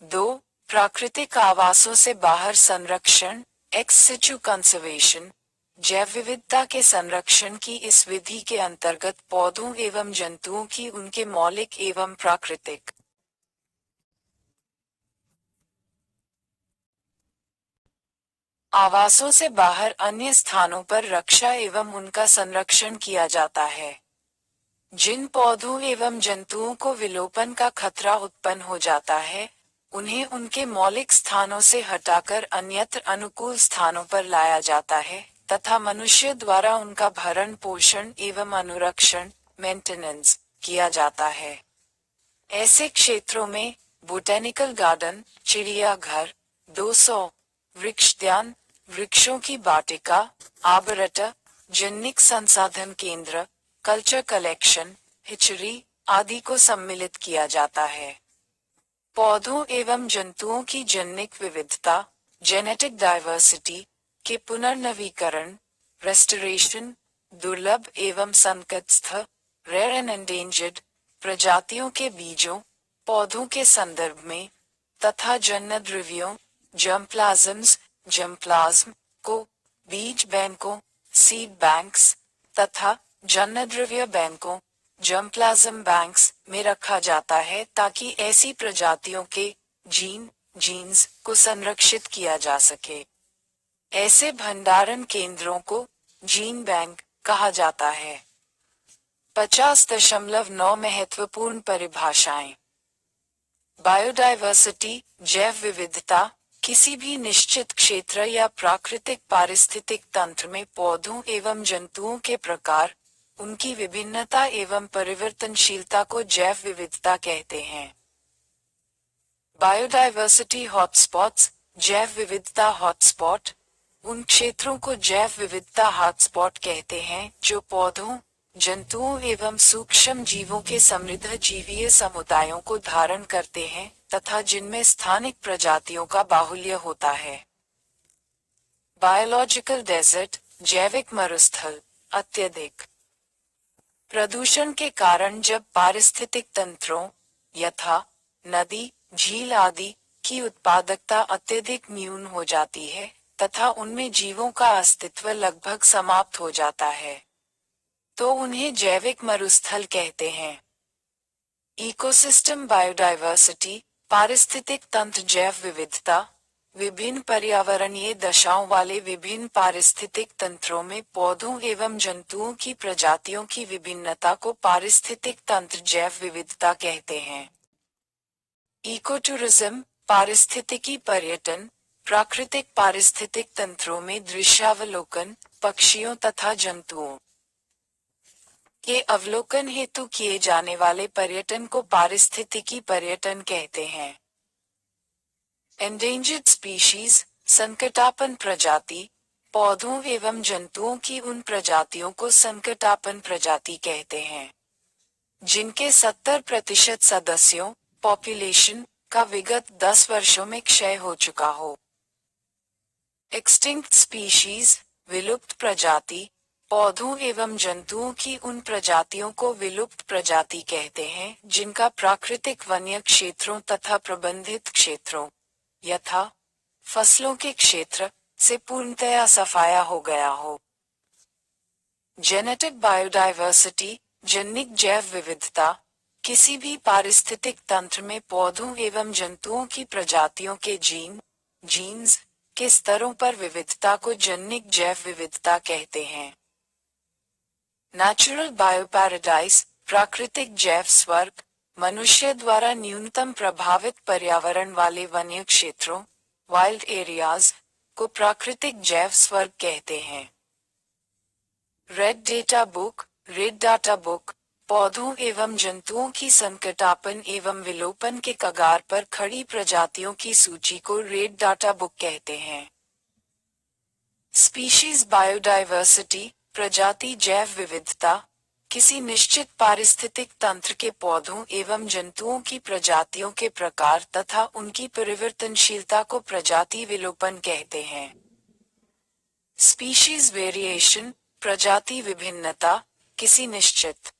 2. प्राकृतिक आवासों से बाहर संरक्षण, एक्स सिचु कंजर्वेशन, जैव विविधता के संरक्षण की इस विधि के अंतर्गत पौधों एवं जंतुओं की उनके मौलिक एवं प्राकृतिक आवासों से बाहर अन्य स्थानों पर रक्षा एवं उनका संरक्षण किया जाता है। जिन पौधों एवं जंतुओं को विलोपन का खतरा उत्पन्न हो जाता है, उन्हें उनके मौलिक स्थानों से हटाकर अन्यत्र अनुकूल स्थानों पर लाया जाता है तथा मनुष्य द्वारा उनका भरण पोषण एवं अनुरक्षण मेंटेनेंस किया जाता है। ऐसे क्षेत्रों में बोटेनिकल गार्डन, चिड़ियाघर, 200 वृक्षोद्यान, वृक्षों की वाटिका, आर्बोरेटा, जैविक संसाधन केंद्र, कल्चर कलेक्शन, हिचरी आदि को सम्मिलित किया जाता है। पौधों एवं जंतुओं की जैविक विविधता, जेनेटिक डाइवर्सिटी के पुनर्नवीकरण, रेस्टोरेशन, दुर्लभ एवं संकटस्थ, रेयर एंड एंडेंजर्ड प्रजातियों के बीजों, पौधों के संदर्भ में तथा जन्य द्रव्यों, जर्मप्लाज्म को बीज बैंकों, सीड बैंक्स तथा जन्य द्रव्य बैंकों, जर्मप्लाज्म बैंक्स में रखा जाता है ताकि ऐसी प्रजातियों के जीन्स को संरक्षित किया जा सके। ऐसे भंडारण केंद्रों को जीन बैंक कहा जाता है। 50.9 महत्वपूर्ण परिभाषाएं। बायोडायवर्सिटी, जैव विविधता, किसी भी निश्चित क्षेत्र या प्राकृतिक पारिस्थितिक तंत्र में पौधों एवं जंतुओं के प्रकार, उनकी विभिन्नता एवं परिवर्तनशीलता को जैव विविधता कहते हैं। बायोडायवर्सिटी हॉटस्पॉट्स, जैव विविधता हॉटस्पॉट, उन क्षेत्रों को जैव विविधता हॉटस्पॉट कहते हैं जो पौधों, जंतुओं एवं सूक्ष्म जीवों के समृद्ध जीवीय समुदायों को धारण करते हैं तथा जिनमें स्थानिक प्रजातियों का बाहुल्य होता है। बायोलॉजिकल डेजर्ट, जैविक मरुस्थल, अत्यधिक प्रदूषण के कारण जब पारिस्थितिक तंत्रों यथा नदी, झील आदि की उत्पादकता अत्यधिक न्यून हो जाती है तथा उनमें जीवों का अस्तित्व लगभग समाप्त हो जाता है, तो उन्हें जैविक मरुस्थल कहते हैं। इकोसिस्टम बायोडायवर्सिटी, पारिस्थितिक तंत्र जैव विविधता, विभिन्न पर्यावरणीय दशाओं वाले विभिन्न पारिस्थितिक तंत्रों में पौधों एवं जंतुओं की प्रजातियों की विभिन्नता को पारिस्थितिक तंत्र जैव विविधता कहते हैं। इकोटूरिज्म, पारिस्थितिकी पर्यटन, प्राकृतिक पारिस्थितिक तंत्रों में दृश्यावलोकन, पक्षियों तथा जंतुओं के अवलोकन हेतु किए जाने वाले पर्यटन को पारिस्थितिकी पर्यटन कहते हैं। एंडेंजर्ड स्पीशीज, संकटापन्न प्रजाति, पौधों एवं जंतुओं की उन प्रजातियों को संकटापन्न प्रजाति कहते हैं जिनके 70% सदस्यों पॉपुलेशन का विगत 10 वर्षों में क्षय हो चुका हो। एक्सटिंक्ट स्पीशीज, विलुप्त प्रजाति, पौधों एवं जंतुओं की उन प्रजातियों को विलुप्त प्रजाति कहते हैं जिनका प्राकृतिक वन्य क्षेत्रों तथा प्रबंधित क्षेत्रों यथा फसलों के क्षेत्र से पूर्णतया सफाया हो गया हो। जेनेटिक बायोडायवर्सिटी, जैविक जैव विविधता, किसी भी पारिस्थितिक तंत्र में पौधों एवं जंतुओं की प्रजातियों के जीन्स के स्तरों पर विविधता को जैविक जैव विविधता कहते हैं। नेचुरल बायोपैराडाइज, प्राकृतिक जैव स्वर्ग, मनुष्य द्वारा न्यूनतम प्रभावित पर्यावरण वाले वन्य क्षेत्रों वाइल्ड एरियाज को प्राकृतिक जैव स्वर्ग कहते हैं। रेड डाटा बुक, पौधों एवं जंतुओं की संकटापन्न एवं विलोपन के कगार पर खड़ी प्रजातियों की सूची को रेड डाटा बुक कहते हैं। स्पीशीज बायोडायवर्सिटी, प्रजाति जैव विविधता, किसी निश्चित पारिस्थितिक तंत्र के पौधों एवं जंतुओं की प्रजातियों के प्रकार तथा उनकी परिवर्तनशीलता को प्रजाति विलोपन कहते हैं। स्पीशीज वेरिएशन, प्रजाति विभिन्नता, किसी निश्चित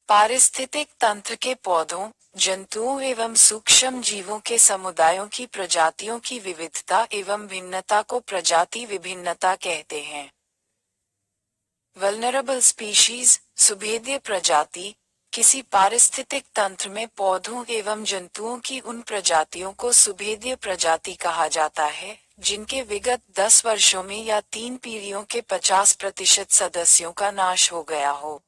पारिस्थितिक तंत्र के पौधों जंतुओं एवं सूक्ष्म जीवों के समुदायों की प्रजातियों की विविधता एवं भिन्नता को प्रजाति विभिन्नता कहते हैं। वल्नरेबल स्पीशीज, सुभेद्य प्रजाति, किसी पारिस्थितिक तंत्र में पौधों एवं जंतुओं की उन प्रजातियों को सुभेद्य प्रजाति कहा जाता है, जिनके विगत 10 वर्षों में या 3 पीढ़ियों के 50% सदस्यों का नाश हो गया हो।